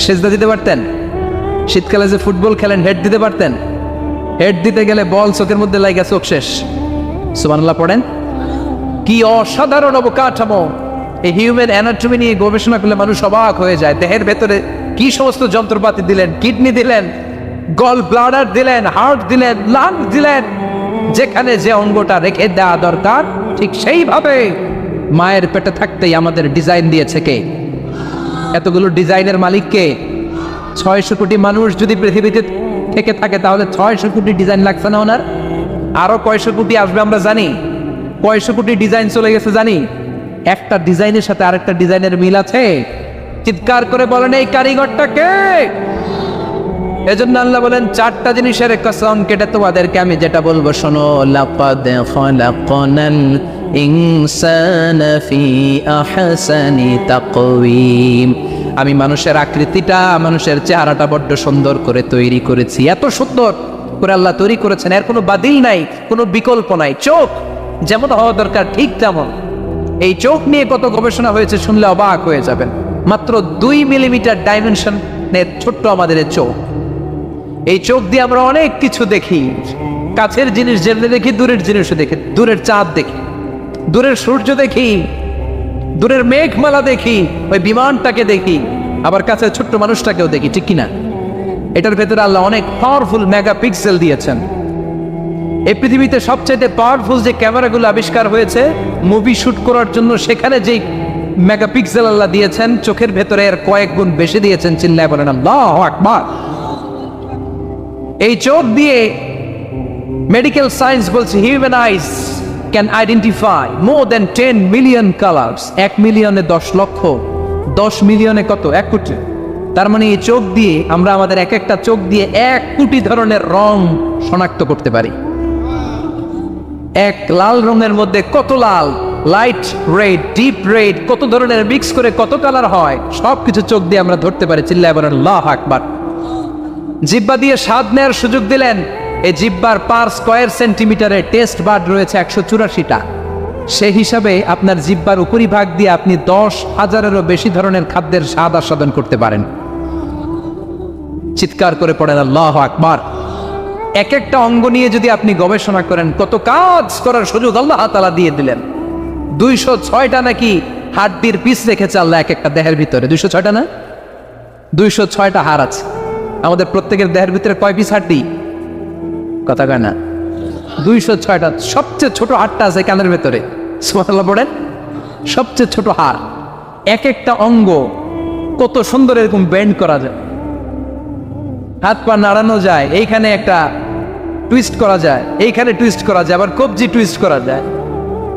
সেজদা দিতে পারতেন। শীতকালে যে ফুটবল খেলেন, হেড দিতে পারতেন। হেড দিতে গেলে বল চোখের মধ্যে লাগা, চোখ শেষ। সুবহানাল্লাহ পড়েন। কি অসাধারণ অবকাঠামো! এই হিউম্যান অ্যানাটমি নিয়ে গবেষণা করলে মানুষ অবাক হয়ে যায়। দেহের ভেতরে কি সমস্ত যন্ত্রপাতি দিলেন, কিডনি দিলেন, গল ব্লাডার দিলেন, হার্ট দিলেন, লাং দিলেন। যেখানে যে অঙ্গটা রেখে দেওয়া দরকার ঠিক সেইভাবে মায়ের পেটে থাকতেই আমাদের ডিজাইন দিয়েছে কে? এতগুলো ডিজাইনের মালিক কে? 600 কোটি মানুষ যদি পৃথিবীতে থেকে থাকে তাহলে 600 কোটি ডিজাইন লাগছে না ওনার? আরো কয়শো কোটি আসবে আমরা জানি। কয়শো কোটি ডিজাইন চলে গেছে জানি। একটা ডিজাইনের সাথে আরেকটা ডিজাইনের মিল আছে? চিৎকার করে বলেন এই কারিগরটা কে? এজন্য আল্লাহ বলেন 4টা জিনিসের কসম কেটে তোমাদেরকে আমি যেটা বলবো শোনো। লাকাদ খালাকনাল ইনসানা ফি আহসানি তাকওয়িম। আমি মানুষের আকৃতিটা, মানুষের চেহারাটা বড্ড সুন্দর করে তৈরি করেছি। এত সুন্দর করে আল্লাহ তৈরি করেছেন, এর কোনো বাতিল নাই, কোনো বিকল্প নাই। চোখ যেমন হওয়া দরকার ঠিক তেমন। এই চোখ নিয়ে কত গবেষণা হয়েছে শুনলে অবাক হয়ে যাবেন। মাত্র 2 মিলিমিটার ডাইমেনশনের ছোট্ট আমাদের এই চোখ। এই চোখ দিয়ে আমরা অনেক কিছু দেখি। কাছের জিনিস যেমনি দেখি, দূরের জিনিসও দেখি। দূরের চাঁদ দেখি, দূরের সূর্য দেখি, দূরের মেঘমালা দেখি, ওই বিমানটাকে দেখি, আবার কাছে ছোট্ট মানুষটাকেও দেখি, ঠিক কিনা? এটার ভেতরে আল্লাহ অনেক পাওয়ারফুল মেগাপিক্সেল দিয়েছেন। এই পৃথিবীতে সবচেয়ে পাওয়ারফুল যে ক্যামেরাগুলো আবিষ্কার হয়েছে মুভি শুট করার জন্য, সেখানে যে মেগাপিক্সেল আল্লাহ দিয়েছেন চোখের ভেতরে এর কয়েক গুণ বেশি দিয়েছেন। চিল্লায় বলেন আল্লাহু আকবার। এই চোখ দিয়ে মেডিকেল সায়েন্স বলছে human ice can identify more than 10 million colours. 1 মিলিয়নে 10 লক্ষ, 10 মিলিয়নে কত? 1 কোটি। তার মানে এই চোখ দিয়ে আমরা আমাদের এক একটা চোখ দিয়ে 1 কোটি ধরনের রং শনাক্ত করতে পারি। এক লাল রঙের মধ্যে কত লাল, লাইট রেড, ডিপ রেড, কত ধরনের মিক্স করে কত কালার হয়, সবকিছু চোখ দিয়ে আমরা ধরতে পারি। চিল্লায় বলেন আল্লাহু আকবার। জিহ্বা দিয়ে স্বাদ নেওয়ার সুযোগ দিলেন। এই জিহ্বার পার স্কয়ার সেন্টিমিটারে টেস্ট বাড রয়েছে 184টা। সেই হিসাবে আপনার জিহ্বার উপরিভাগ দিয়ে আপনি 10,000-এরও বেশি ধরনের খাদ্যের স্বাদ আস্বাদন করতে পারেন। চিৎকার করে পড়েন আল্লাহু আকবার। এক একটা অঙ্গ নিয়ে যদি আপনি গবেষণা করেন, কত কাজ করার সুযোগ আল্লাহ তাআলা দিয়ে দিলেন। 206টা নাকি হাড্ডির পিস রেখেছে আল্লাহ এক একটা দেহের ভিতরে। 206টা না, 206টা হাড় আছে। আমাদের প্রত্যেকের দেহের ভিতরে কয় পিস হাড্ডি? কথা কয় না। 206টা। সবচেয়ে ছোট হাড়টা আছে কানের ভেতরে, সুবহানাল্লাহ পড়েন। সবচেয়ে ছোট হাড়, এক একটা অঙ্গ কত সুন্দর এরকম বেন্ড করা যায়, হাত পা নাড়ানো যায়, এইখানে একটা টুইস্ট করা যায়, এইখানে টুইস্ট করা যায়, আবার কবজি টুইস্ট করা যায়,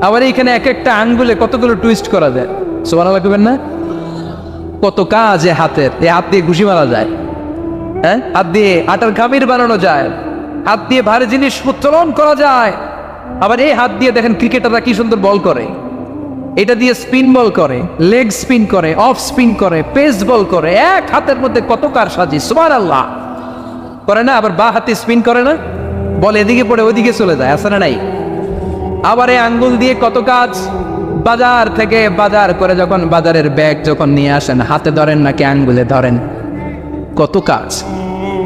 আবার এইখানে এক একটা আঙ্গুলে কতগুলো টুইস্ট করা যায়। সুবহানাল্লাহ কইবেন না? কত কাজ এ হাতের, এই হাত দিয়ে ঘুষি মারা যায়, হ্যাঁ, হাত দিয়ে আটার খামির বানানো যায়, হাত দিয়ে ভারী জিনিস উত্তোলন করা যায়। আবার এই হাত দিয়ে দেখেন ক্রিকেটাররা কি সুন্দর বল করে, এটা দিয়ে স্পিন বল করে, লেগ স্পিন করে, অফ স্পিন করে, পেস বল করে, এক হাতের মধ্যে কত কারসাজি। সুবহানাল্লাহ করে না? আবার বা হাতে স্পিন করে না, বল এদিকে পড়ে ওইদিকে চলে যায়, আছে না নাই? আবার এই আঙ্গুল দিয়ে কত কাজ। বাজার থেকে বাজার করে যখন বাজারের ব্যাগ যখন নিয়ে আসেন, হাতে ধরেন নাকি আঙ্গুলে ধরেন, কত কাজ।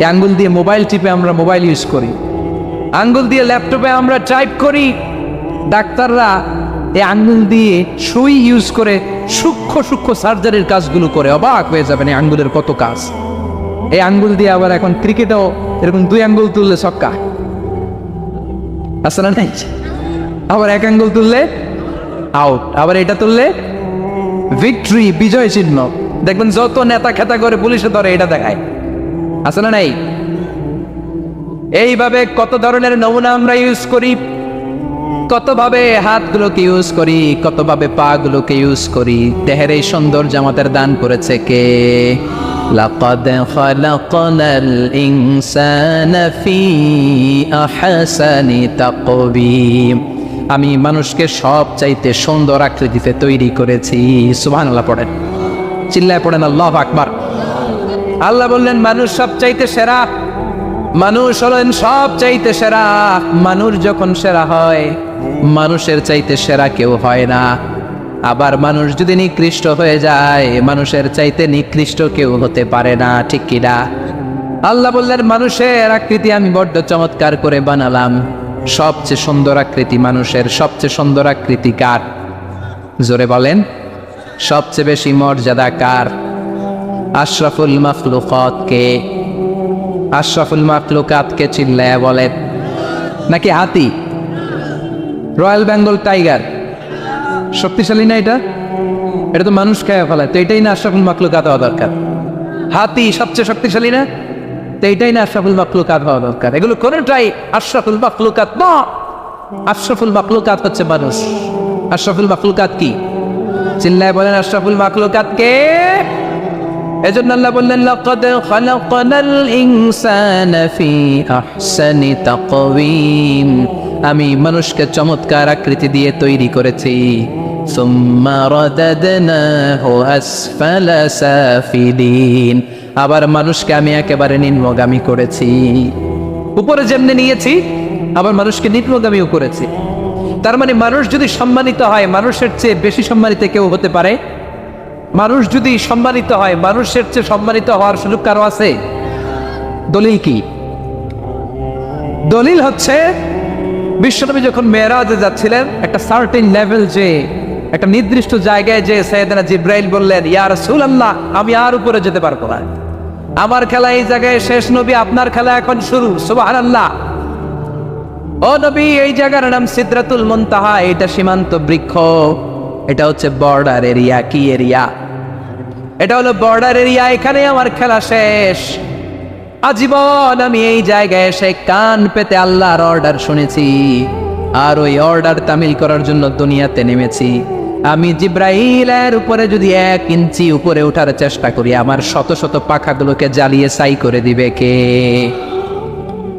এই আঙ্গুল দিয়ে মোবাইল টিপে আমরা মোবাইল ইউজ করি, আঙ্গুল দিয়ে ল্যাপটপে আমরা টাইপ করি। ডাক্তাররা এই আঙ্গুল দিয়ে সুই ইউজ করে সূক্ষ্ম সূক্ষ্ম সার্জারির কাজগুলো করে, অবাক হয়ে যাবেন এই আঙ্গুলের কত কাজ। এই আঙ্গুল দিয়ে আবার এখন ক্রিকেটেও এরকম 2 আঙ্গুল তুললে ছক্কা, আছে না নাই? আবার 1 আঙ্গুল তুললে আউট, আবার এটা তুললে ভিক্টরি, বিজয় চিহ্ন। দেখবেন যত নেতা খেতা করে পুলিশে ধরে এটা দেখায়, আছে না নাই? এইভাবে কত ধরনের নমুনা আমরা ইউজ করি, কতভাবে হাতগুলোকে ইউজ করি, কতভাবে পা গুলোকে ইউজ করি। দেহের এই সৌন্দর্য আমাদের দান করেছে কে? লাকাদ খালাকনাল ইনসানা ফি আহসানি তাকওয়িম। আমি মানুষকে সব চাইতে সুন্দর আকৃতিতে তৈরি করেছি। সুবহানাল্লাহ পড়েন, চিল্লায় পড়েন আল্লাহু আকবার। আল্লাহ বললেন মানুষ সব চাইতে সেরা, মানুষ হলেন সব চাইতে সেরা। মানুষ যখন সেরা হয়, মানুষের চাইতে সেরা কেউ হয় না। আবার মানুষ যদি নিকৃষ্ট হয়ে যায়, মানুষের চাইতে নিকৃষ্ট কেউ হতে পারে না, ঠিক কিনা? আল্লাহ বললেন মানুষের আকৃতি আমি বড্ড চমৎকার করে বানালাম। সবচেয়ে সুন্দর আকৃতি মানুষের, সবচেয়ে সুন্দর আকৃতি কার? জোরে বলেন, সবচেয়ে বেশি মর্যাদা কার? আশরাফুল মাখলুকাত কে? আশরাফুল মাখলুকাত কে? চিল্লায়া বলেন। নাকি হাতি? রয়্যাল বেঙ্গল টাইগার শক্তিশালী না? এটা এটা তো মানুষ খেয়ে ফেলায়, তো এটাই না আশরাফুল মাখলুকাত হওয়া দরকার? হাতি সবচেয়ে শক্তিশালী না? তো এটাই না আশরাফুল মাখলুকাত হওয়া দরকার? এগুলো কোনটাই আশরাফুল মাখলুকাত না। আশরাফুল মাখলুকাত হচ্ছে মানুষ। আশরাফুল মাখলুকাত কি? চিল্লায় বলেন, আশরাফুল মাখলুকাত কে? এজন্য আল্লাহ বললেন লাকাদ খালাকনাল ইনসানা ফি আহসানি তাকওয়িম। আমি মানুষকে চমৎকার আকৃতি দিয়ে তৈরি করেছি। সুম্মা রাদাদনাহু আসফালা সাফিলিন। আবার মানুষকে আমি একেবারে নিম্নগামী করেছি। উপরে যেমনি নিয়েছি, আবার মানুষকে নিম্নগামীও করেছি। তার মানে মানুষ যদি সম্মানিত হয়, মানুষের চেয়ে বেশি সম্মানিত কেউ হতে পারে? মানুষ যদি সম্মানিত হয়, মানুষের চেয়ে সম্মানিত হওয়ার সুযোগ কারো আছে? দলিল কি? দলিল হচ্ছে বিশ্বনবী যখন মেরাজে যাচ্ছিলেন, একটা সার্টেন লেভেল, যে একটা নির্দিষ্ট জায়গায় যে সাইয়েদনা জিব্রাইল বললেন, ইয়া রাসূলুল্লাহ আমি আর উপরে যেতে পারবো না, আমার খেলা এই জায়গায় শেষ, নবী আপনার খেলা এখন শুরু। সুবহানাল্লাহ। ও নবী, এই জায়গার নাম সিদরাতুল মুনতাহা, এটা সীমান্ত বৃক্ষ, এটা হচ্ছে বর্ডার এরিয়া। কি এরিয়া? এটা হলো বর্ডার এরিয়া, এখানে আমার খেলা শেষ। আজীবন আমি এই জায়গায় এসে কান পেতে আল্লাহর অর্ডার শুনেছি, আর ওই অর্ডার তামিল করার জন্য দুনিয়াতে নেমেছি। আমি জিব্রাইলের উপরে যদি 1 ইঞ্চি উপরে ওঠার চেষ্টা করি, আমার শত শত পাখাগুলোকে জ্বালিয়ে ছাই করে দিবে কে?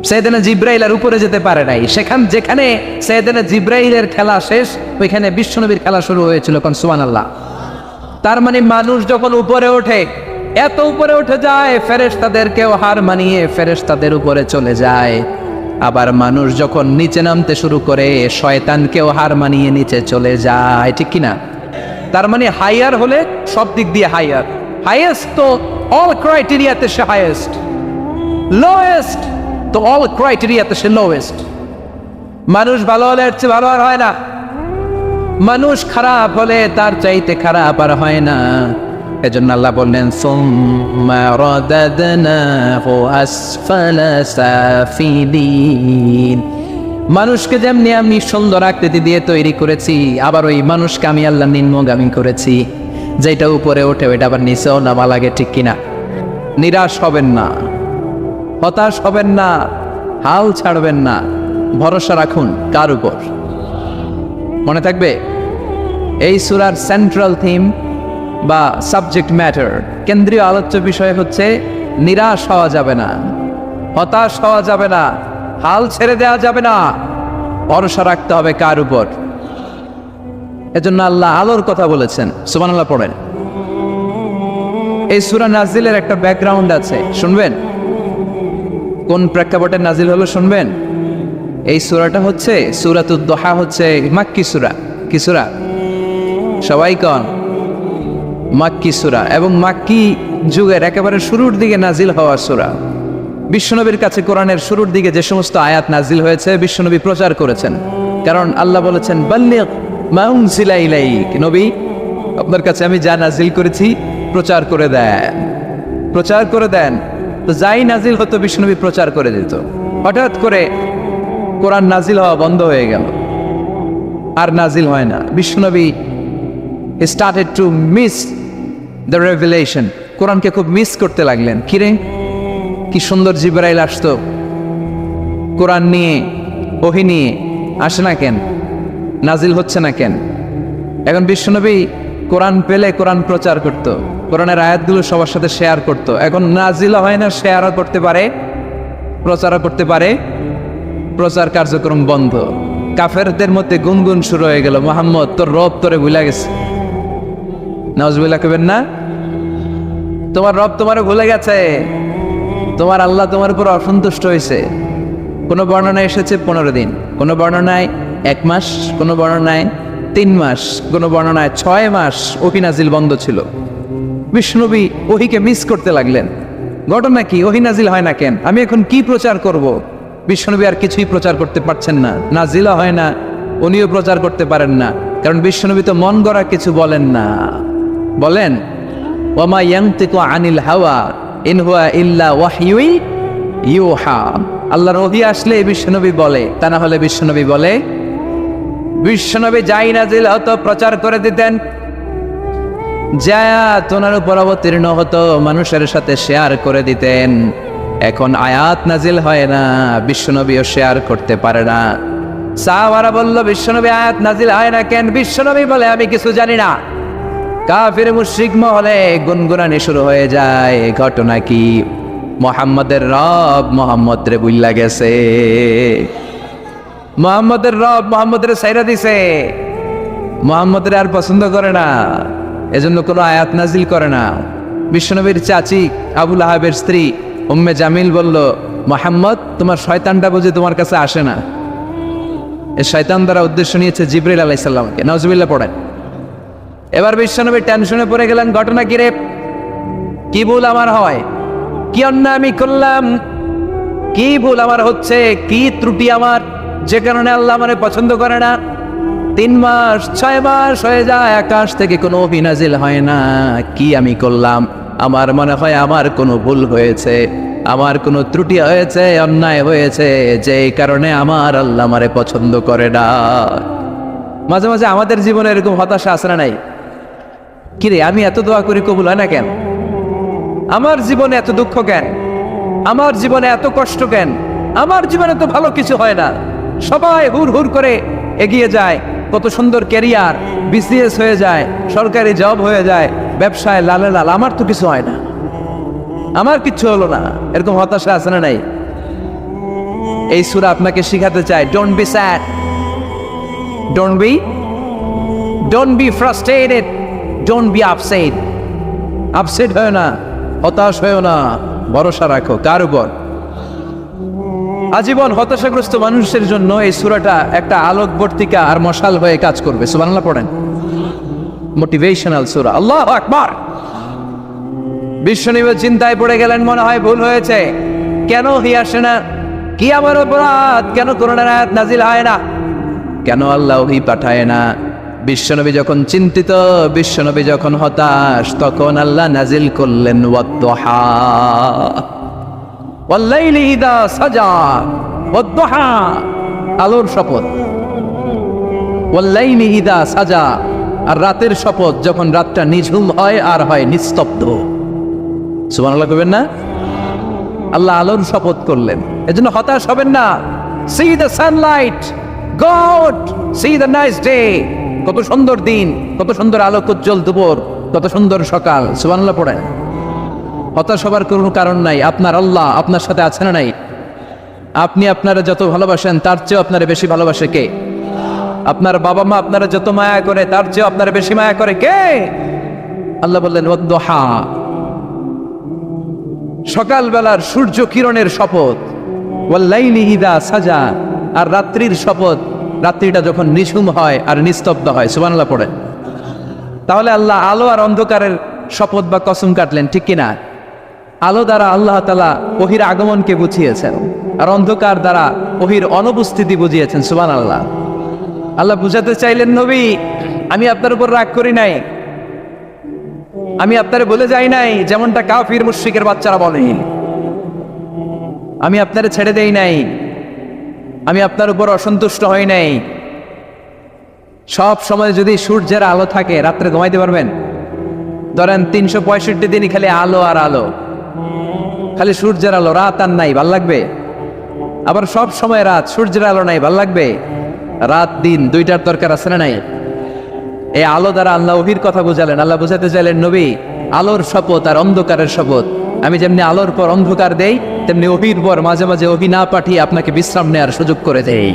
সাইয়েদনা জিব্রাইল আর উপরে যেতে পারে নাই। যেখানে সাইয়েদনা জিব্রাইলের খেলা শেষ, ওইখানে বিশ্বনবীর খেলা শুরু হয়েছিল। কোন সুবহানাল্লাহ। তার মানে মানুষ যখন উপরে ওঠে, এত উপরে উঠে যায়, ফেরেশতাদেরকেও হার মানিয়ে ফেরেশতাদের উপরে চলে যায়। আবার মানুষ যখন নিচে নামতে শুরু করে, শয়তানকেও হার মানিয়ে নিচে চলে যায়, ঠিক কিনা? তার মানে হাইয়ার হলে সব দিক দিয়ে হাইয়ার। হাইয়েস্ট তো অল ক্রাইটেরিয়াতে সে হাইয়েস্ট, লোয়েস্ট তো অল ক্রাইটেরিয়াতে সে লোয়েস্ট। মানুষ ভালো হলে এর চেয়ে ভালো আর হয় না, মানুষ খারাপ হলে তার চাইতে খারাপ আর হয় না। এজন্য আল্লাহ বললেন সুম্মা রাদাদনাহু আসফালা সাফিলিন। মানুষকে যেমনি আমি সুন্দর আকৃতি দিয়ে তৈরি করেছি, আবার ওই মানুষকে আমি আল্লাহ নিম্নগামী করেছি, যেটা উপরে ওঠে ওইটা আবার নিচেও নামা লাগে, ঠিক কিনা? নিরাশ হবেন না, হতাশ হবেন না, হাল ছাড়বেন না, ভরসা রাখুন কার উপর? মনে থাকবে এই সূরার সেন্ট্রাল থিম বা সাবজেক্ট ম্যাটার, কেন্দ্রীয় আলোচ্য বিষয় হচ্ছে নিরাশ হওয়া যাবে না, হতাশ হওয়া যাবে না, হাল ছেড়ে দেওয়া যাবে না, ভরসা রাখতে হবে কার উপর? এজন্য আল্লাহ আলোর কথা বলেছেন। সুবহানাল্লাহ পড়েন। এই সূরা নাজিলের একটা ব্যাকগ্রাউন্ড আছে, শুনবেন? কোন প্রেক্ষাপটে নাজিল হলো শুনবেন? এই সূরাটা হচ্ছে সূরাতুদ দুহা, হচ্ছে মাক্কি সূরা। কি সূরা? সবাই কন, মাক্কি সূরা, এবং মাক্কি যুগের একেবারে শুরুর দিকে নাজিল হওয়া সূরা। বিশ্বনবীর কাছে কোরআনের শুরুর দিকে যে সমস্ত আয়াত নাজিল হয়েছে বিশ্বনবী প্রচার করেছেন, কারণ আল্লাহ বলেছেন বাল্লিগ মা উনজিলা ইলাইক, নবী আপনার কাছে আমি যা নাজিল করেছি প্রচার করে দেন, প্রচার করে দেন। তো যাই নাজিল হতো বিশ্বনবী প্রচার করে দিত। হঠাৎ করে কোরআন নাজিল হওয়া বন্ধ হয়ে গেল, আর নাজিল হয় না। বিশ্বনবী started to miss the revelation, কোরআনকে খুব মিস করতে লাগলেন। কিরে, কি সুন্দর জিবরাইল আসতো, কোরআন নিয়ে, ওহী নিয়ে, আসে না কেন? নাজিল হচ্ছে না কেন? এখন বিশ্বনবী কোরআন পেলে কোরআন প্রচার করত, কোরআনের আয়াতগুলো সবার সাথে শেয়ার করত। এখন নাজিল হয় না, শেয়ারও করতে পারে, প্রচারও করতে পারে, প্রচার কার্যক্রম বন্ধ। কাফেরদের মধ্যে গুনগুন শুরু হয়ে গেল, মুহাম্মদ তোর রব তোরে ভুলে গেছে। নাউজুবিল্লাহ কইবেন না? তোমার রব তোমারে ভুলে গেছে, তোমার আল্লাহ তোমার উপর অসন্তুষ্ট হয়েছে। কোনো বর্ণনায় এসেছে 15 দিন, কোনো বর্ণনায় 1 মাস, কোনো বর্ণনায় 3 মাস, কোনো বর্ণনায় 6 মাস ওহী নাজিল বন্ধ ছিল। বিশ্বনবী ওহীকে মিস করতে লাগলেন। ঘটনা কি? ওহী নাজিল হয় না কেন? আমি এখন কি প্রচার করব? বিশ্বনবী আর কিছুই প্রচার করতে পারছেন না, নাজিলও হয় না, উনিও প্রচার করতে পারেন না, কারণ বিশ্বনবী তো মন গড়া কিছু বলেন না। বলেন ওয়ামা ইয়ানতিকু আনিল হাওয়া ইন হুয়া ইল্লা ওয়াহয়ু ইউহা। আল্লাহর ওহী আসলে বিশ্বনবী বলে, তা না হলে বিশ্বনবী বলে? বিশ্বনবী যাই নাজিল হতো প্রচার করে দিতেন, যা তোনার উপর অবতীর্ণ হতো মানুষের সাথে শেয়ার করে দিতেন। এখন আয়াত নাজিল হয় না, বিশ্বনবীও শেয়ার করতে পারে না। সাহাবারা বলল বিশ্বনবী আয়াত নাজিল হয় না কেন? বিশ্বনবী বলে আমি কিছু জানি না। কাফির মুশরিক মহলে গুনগুনানি শুরু হয়ে যায়। ঘটনা কি? মুহাম্মদের রব মুহাম্মদ রে বুইল্লা গেছে, মুহাম্মদের রব মুহাম্মদের সাইরা দিছে, মুহাম্মদের আর পছন্দ করে না, এজন্য কোনো আয়াত নাজিল করে না। বিশ্বনবীর চাচি আবু লাহাবের স্ত্রী উম্মে জামিল বলল, মুহাম্মদ তোমার শয়তানটা বুঝে তোমার কাছে আসে না। এই শয়তান দ্বারা উদ্দেশ্য নিয়েছে জিবরাইল আলাইহিস সালামকে। নাউজুবিল্লাহ পড়েন। এবার বিশ্বনবী টেনশনে পড়ে গেলেন, ঘটনা কি রে? কি ভুল আমার হয়? কি অন্যায় আমি করলাম? কি ভুল আমার হচ্ছে? কি ত্রুটি আমার, যে কারণে আল্লাহ আমারে পছন্দ করে না? 3 মাস 6 মাস হয়ে যায়, আকাশ থেকে কোনো ওহী নাজিল হয় না। কি আমি করলাম? আমার মনে হয় আমার কোনো ভুল হয়েছে, আমার কোনো ত্রুটি হয়েছে, অন্যায় হয়েছে, যে কারণে আমার আল্লাহ আমারে পছন্দ করে না। মাঝে মাঝে আমাদের জীবনে এরকম হতাশা আসে না নাই? কিরে আমি এত দোয়া করি কবুল হয় না কেন? আমার জীবনে এত দুঃখ কেন? আমার জীবনে এত কষ্ট কেন? আমার জীবনে তো ভালো কিছু হয় না, সবাই হুর হুর করে এগিয়ে যায়, কত সুন্দর ক্যারিয়ার, বিসিএস হয়ে যায়, সরকারি জব হয়ে যায়, ব্যবসায় লালে লাল, আমার তো কিছু হয় না, আমার কিচ্ছু হলো না। এরকম হতাশা আছে না নাই? এই সূরা আপনাকে শিখাতে চায়, don't be sad, don't be frustrated, don't be upset. Upset হয় না, হতাশ হয়েও না, ভরসা রাখো কার উপর? আজীবন হতাশাগ্রস্ত মানুষের জন্য এই সূরাটা একটা আলোকবর্তিকা আর মশাল হয়ে কাজ করবে। সুবহানাল্লাহ পড়েন। মোটিভেশনাল সূরা। আল্লাহু আকবার। বিশ্বনবী চিন্তায় পড়ে গেলেন, মনে হয় ভুল হয়েছে, কেন ওহী আসে না? কি আমার অপরাধ? কেন কোরআনের আয়াত নাজিল হয় না? কেন আল্লাহ ওহী পাঠায় না? বিশ্বনবী যখন চিন্তিত, বিশ্বনবী যখন হতাশ, তখন আল্লাহ নাজিল করলেন ওয়াদ-দুহা ওয়াল-লাইলি ইযা সাজা ওয়াদ-দুহা আলোর শপথ। ওয়াল্লাইলি ইদা সাজা, আর রাতের শপথ যখন রাতটা নিঝুম হয় আর হয় নিস্তব্ধ। সুবহানাল্লাহ কইবেন না? আল্লাহ আলোর শপথ করলেন, এজন্য হতাশ হবেন না। See the sunlight, go out, see the nice day. কত সুন্দর দিন, কত সুন্দর আলোক উজ্জ্বল দুপুর, কত সুন্দর সকাল। সুবহানাল্লাহ পড়েন। হতাশ হবার কোনো কারণ নাই। আপনার আল্লাহ আপনার সাথে আছে না নাই? আপনি আপনারা যত ভালোবাসেন তার চেয়েও আপনারা বেশি ভালোবাসে কে? আপনার বাবা মা আপনারা যত মায়া করে তার চেয়েও আপনারা বেশি মায়া করে কে? আল্লাহ বললেন ওয়াদ-দুহা, সকালবেলার সূর্য কিরণের শপথ। ওয়াল্লাইলি ইদা সাজা, আর রাত্রির শপথ, রাত্রিটা যখন নিঝুম হয় আর নিস্তব্ধ হয়। সুবহানাল্লাহ পড়েন। তাহলে আল্লাহ আলো আর অন্ধকারের শপথ বা কসম কাটলেন, ঠিক কিনা? আলো দ্বারা আল্লাহ তাআলা ওহির আগমনকে বুঝিয়েছেন, আর অন্ধকার দ্বারা ওহির অনুপস্থিতি বুঝিয়েছেন। সুবহানাল্লাহ। আল্লাহ বুঝাতে চাইলেন, নবী আমি আপনার উপর রাগ করি নাই, আমি আপনারে বলে যাই নাই যেমনটা কাফির মুশরিকের বাচ্চারা বলে। আমি আপনারে ছেড়ে দেই নাই, আমি আপনার উপর অসন্তুষ্ট হই নাই। সব সময় যদি সূর্যের আলো থাকে রাত্রে ঘুমাইতে পারবেন? ধরেন 365 দিনই খালি আলো আর আলো, খালি সূর্যের আলো, রাত আর নাই, ভাল লাগবে? আবার সব সময় রাত, সূর্যের আলো নাই, ভাল লাগবে? রাত দিন দুইটার দরকার আছে না নাই? এই আলো দ্বারা আল্লাহ ওহির কথা বুঝালেন। আল্লাহ বুঝাতে চাইলেন, নবী আলোর শপথ আর অন্ধকারের শপথ। আমি যেমনি আলোর পর অন্ধকার দেই, তেমনি ওহির পর মাঝে মাঝে ওহি না পাঠিয়ে আপনাকে বিশ্রাম নেওয়ার সুযোগ করে দেই।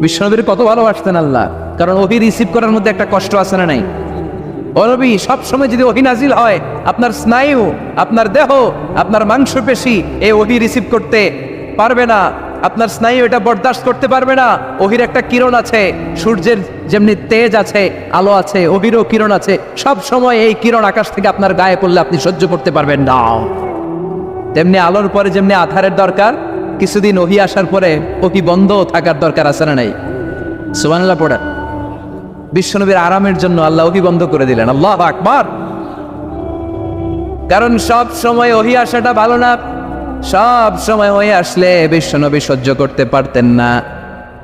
বিশ্বনবীর কত ভালোবাসতেন আল্লাহ, কারণ ওহি রিসিভ করার মধ্যে একটা কষ্ট আছে না নাই? ও নবী, সবসময় যদি ওহি নাজিল হয়, আপনার স্নায়ু, আপনার দেহ, আপনার মাংসপেশি এই ওহি রিসিভ করতে পারবে না, আপনার স্নায়ু এটা বরদাস্ত করতে পারবে না। ওহির একটা কিরণ আছে, সূর্যের যেমনি তেজ আছে, আলো আছে, ওহিরও কিরণ আছে। সব সময় এই কিরণ আকাশ থেকে আপনার গায়ে পড়লে আপনি সহ্য করতে পারবেন না। তেমনি আলোর পরে যেমনি আধারের দরকার, কিছুদিন ওহি আসার পরে ওহি বন্ধ থাকার দরকার আছে না নাই? সুবহানাল্লাহ পড়েন। বিশ্বনবীর আরামের জন্য আল্লাহ ওহি বন্ধ করে দিলেন। আল্লাহু আকবার। কারণ সব সময় ওহি আসাটা ভালো না। সব সময় হয়ে আসলে বিশ্বনবী সহ্য করতে পারতেন না।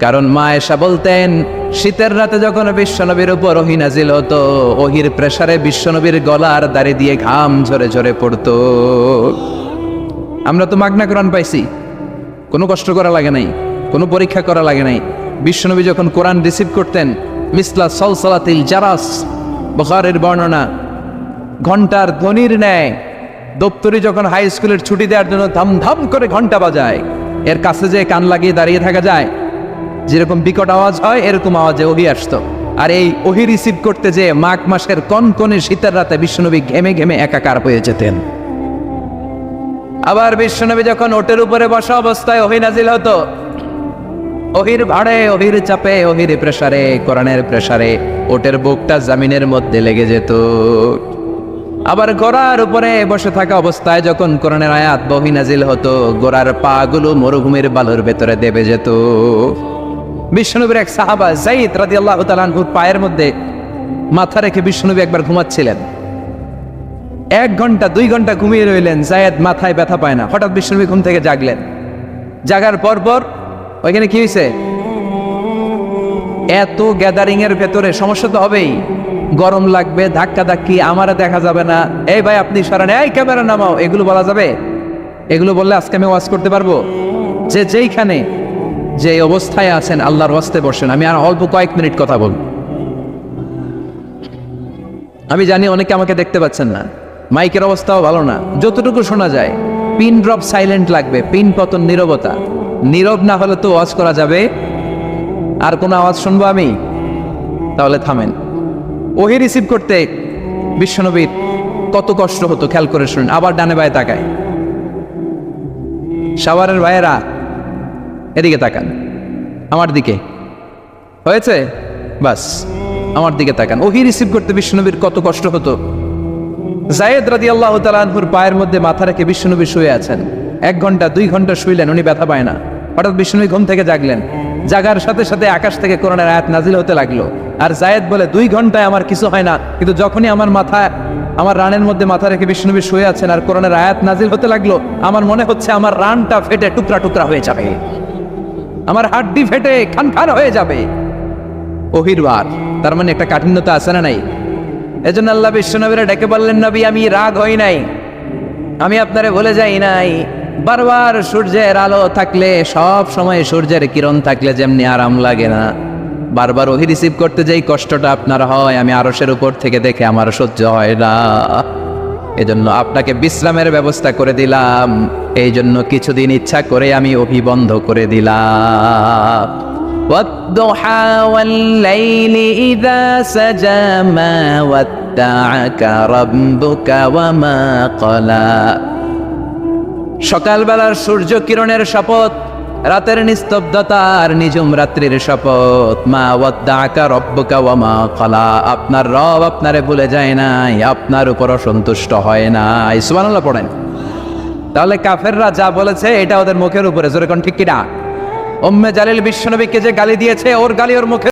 কারণ মা আয়েশা বলতেন, শীতের রাতে যখন বিশ্বনবীর উপর ওহি নাজিল হতো, ওহির প্রেসারে বিশ্বনবীর গলার দাড়ি দিয়ে ঘাম ঝরে ঝরে পড়তো। আমরা তো মাগনা কোরআন পাইছি, কোনো কষ্ট করা লাগে নাই, কোনো পরীক্ষা করা লাগে নাই। বিশ্বনবী যখন কোরআন রিসিভ করতেন, মিসলা সলসলাতিল জারাস, বুখারীর বর্ণনা, ঘন্টার ধ্বনির ন্যায় দপ্তরি যখন হাই স্কুলের ছুটি দেওয়ার জন্য ধামধাম করে ঘন্টা বাজায়, এর কাছে যে কান লাগিয়ে দাঁড়িয়ে থাকা যায়, যেরকম বিকট আওয়াজ হয় এরকম আওয়াজে ওহি আসতো। আর এই ওহি রিসিভ করতে যে মাঘ মাসের কনকনে শীতের রাতে বিশ্বনবী ঘেমে ঘেমে একাকার হয়ে যেতেন। আবার বিশ্বনবী যখন ওটের উপরে বসা অবস্থায় ওহি নাজিল হতো, ওহির ভাড়ে, ওহির চাপে, ওহির প্রেসারে, কোরআনের প্রেসারে ওটের বুকটা জামিনের মধ্যে লেগে যেত। আবার ঘোড়ার উপরে বসে থাকা অবস্থায় যখন কোরআনের আয়াত ওহি নাজিল হতো, ঘোড়ার পা গুলো মরুভূমির বালুর ভেতরে দেবে যেত। বিশ্বনবীর এক সাহাবা যায়েদ রাদিয়াল্লাহু তাআলা আনহুর পায়ের মধ্যে মাথা রেখে বিশ্বনবী একবার ঘুমাচ্ছিলেন। 1 ঘন্টা 2 ঘন্টা ঘুমিয়ে রইলেন, যায়েদ মাথায় ব্যথা পায় না। হঠাৎ বিশ্বনবী ঘুম থেকে জাগলেন। জাগার পর ওইখানে কি হয়েছে? এত গ্যাদারিং এর ভেতরে সমস্যা তো হবেই, গরম লাগবে, ধাক্কা ধাক্কি, আমারে দেখা যাবে না, এই ভাই আপনি সরান, এই ক্যামেরা নামাও, এগুলো বলা যাবে? এগুলো বললে আজকে আমি ওয়াজ করতে পারবো? যে যেইখানে যে অবস্থায় আছেন আল্লাহর ওয়াস্তে বসেন। আমি আর অল্প কয়েক মিনিট কথা বলবো। আমি জানি অনেকে আমাকে দেখতে পাচ্ছেন না, মাইকের অবস্থাও ভালো না, যতটুকু শোনা যায় পিন ড্রপ সাইলেন্ট লাগবে, পিন পতন নীরবতা। নীরব না হলে তো ওয়াজ করা যাবে। আর কোনো আওয়াজ শুনবো আমি? তাহলে থামেন। ওহি রিসিভ করতে বিশ্বনবীর কত কষ্ট হতো খেয়াল করে শুনুন। আবার ডানে বায়ে তাকায়। শাওয়ারের ভাইয়েরা এদিকে তাকান, আমার দিকে হয়েছে, বাস আমার দিকে তাকান। ওহি রিসিভ করতে বিশ্বনবীর কত কষ্ট হতো। যায়েদ রাদিয়াল্লাহু তাআলা আনহুর পায়ের মধ্যে মাথা রেখে বিশ্বনবী শুয়ে আছেন। 1 ঘন্টা 2 ঘন্টা শুইলেন, উনি ব্যথা পায় না। হঠাৎ বিশ্বনবী ঘুম থেকে জাগলেন। জাগার সাথে সাথে আকাশ থেকে কোরআনের আয়াত নাজিল হতে লাগলো। আর যায়েদ বলে, 2 ঘন্টায় আমার কিছু হয় না, কিন্তু যখনই আমার রানের মধ্যে মাথা রেখে বিশ্বনবী শুয়ে আছেন আর কোরআনের আয়াত নাজিল হতে লাগলো, আমার মনে হচ্ছে আমার রানটা ফেটে টুকরা টুকরা হয়ে যাবে। আমার হাড্ডি ফেটে খান খান হয়ে যাবে। ওহিরবার তার মানে একটা কাঠিন্যতা আছে না নাই? এজন্য আল্লাহ বিশ্বনবীরা ডেকে বললেন, নবী আমি রাগ হই নাই, আমি আপনারে বলে যাই নাই। বারবার সূর্যের আলো থাকলে, সব সময় সূর্যের কিরণ থাকলে যেমনি আরাম লাগে না, বারবার ওহি রিসিভ করতে যেই কষ্টটা আপনার হয়, আমি আরশের উপর থেকে দেখে আমার সহ্য হয় না। এজন্য আপনাকে বিশ্রামের ব্যবস্থা করে দিলাম, এই জন্য কিছুদিন ইচ্ছা করে আমি ওহি বন্ধ করে দিলাম। والضحى والليل إذا سجى ما ودعك ربك وما قلى। সকালবেলার সূর্য কিরণের শপথ, রাতের নিস্তব্ধতার নিঝুম রাত্রির শপথ। মা ওয়াদ্দাআকা রব্বুকা ওয়া মা ক্বালা। আপনার রব আপনারে ভুলে যায় নাই, আপনার উপর অসন্তুষ্ট হয় নাই। সুবহানাল্লাহ পড়েন। তাহলে কাফেররা যা বলেছে এটা ওদের মুখের উপরে, জোরে কোন ঠিক কিনা? উম্মে জালিল বিশ্বনবীকে যে গালি দিয়েছে, ওর গালি ওর মুখে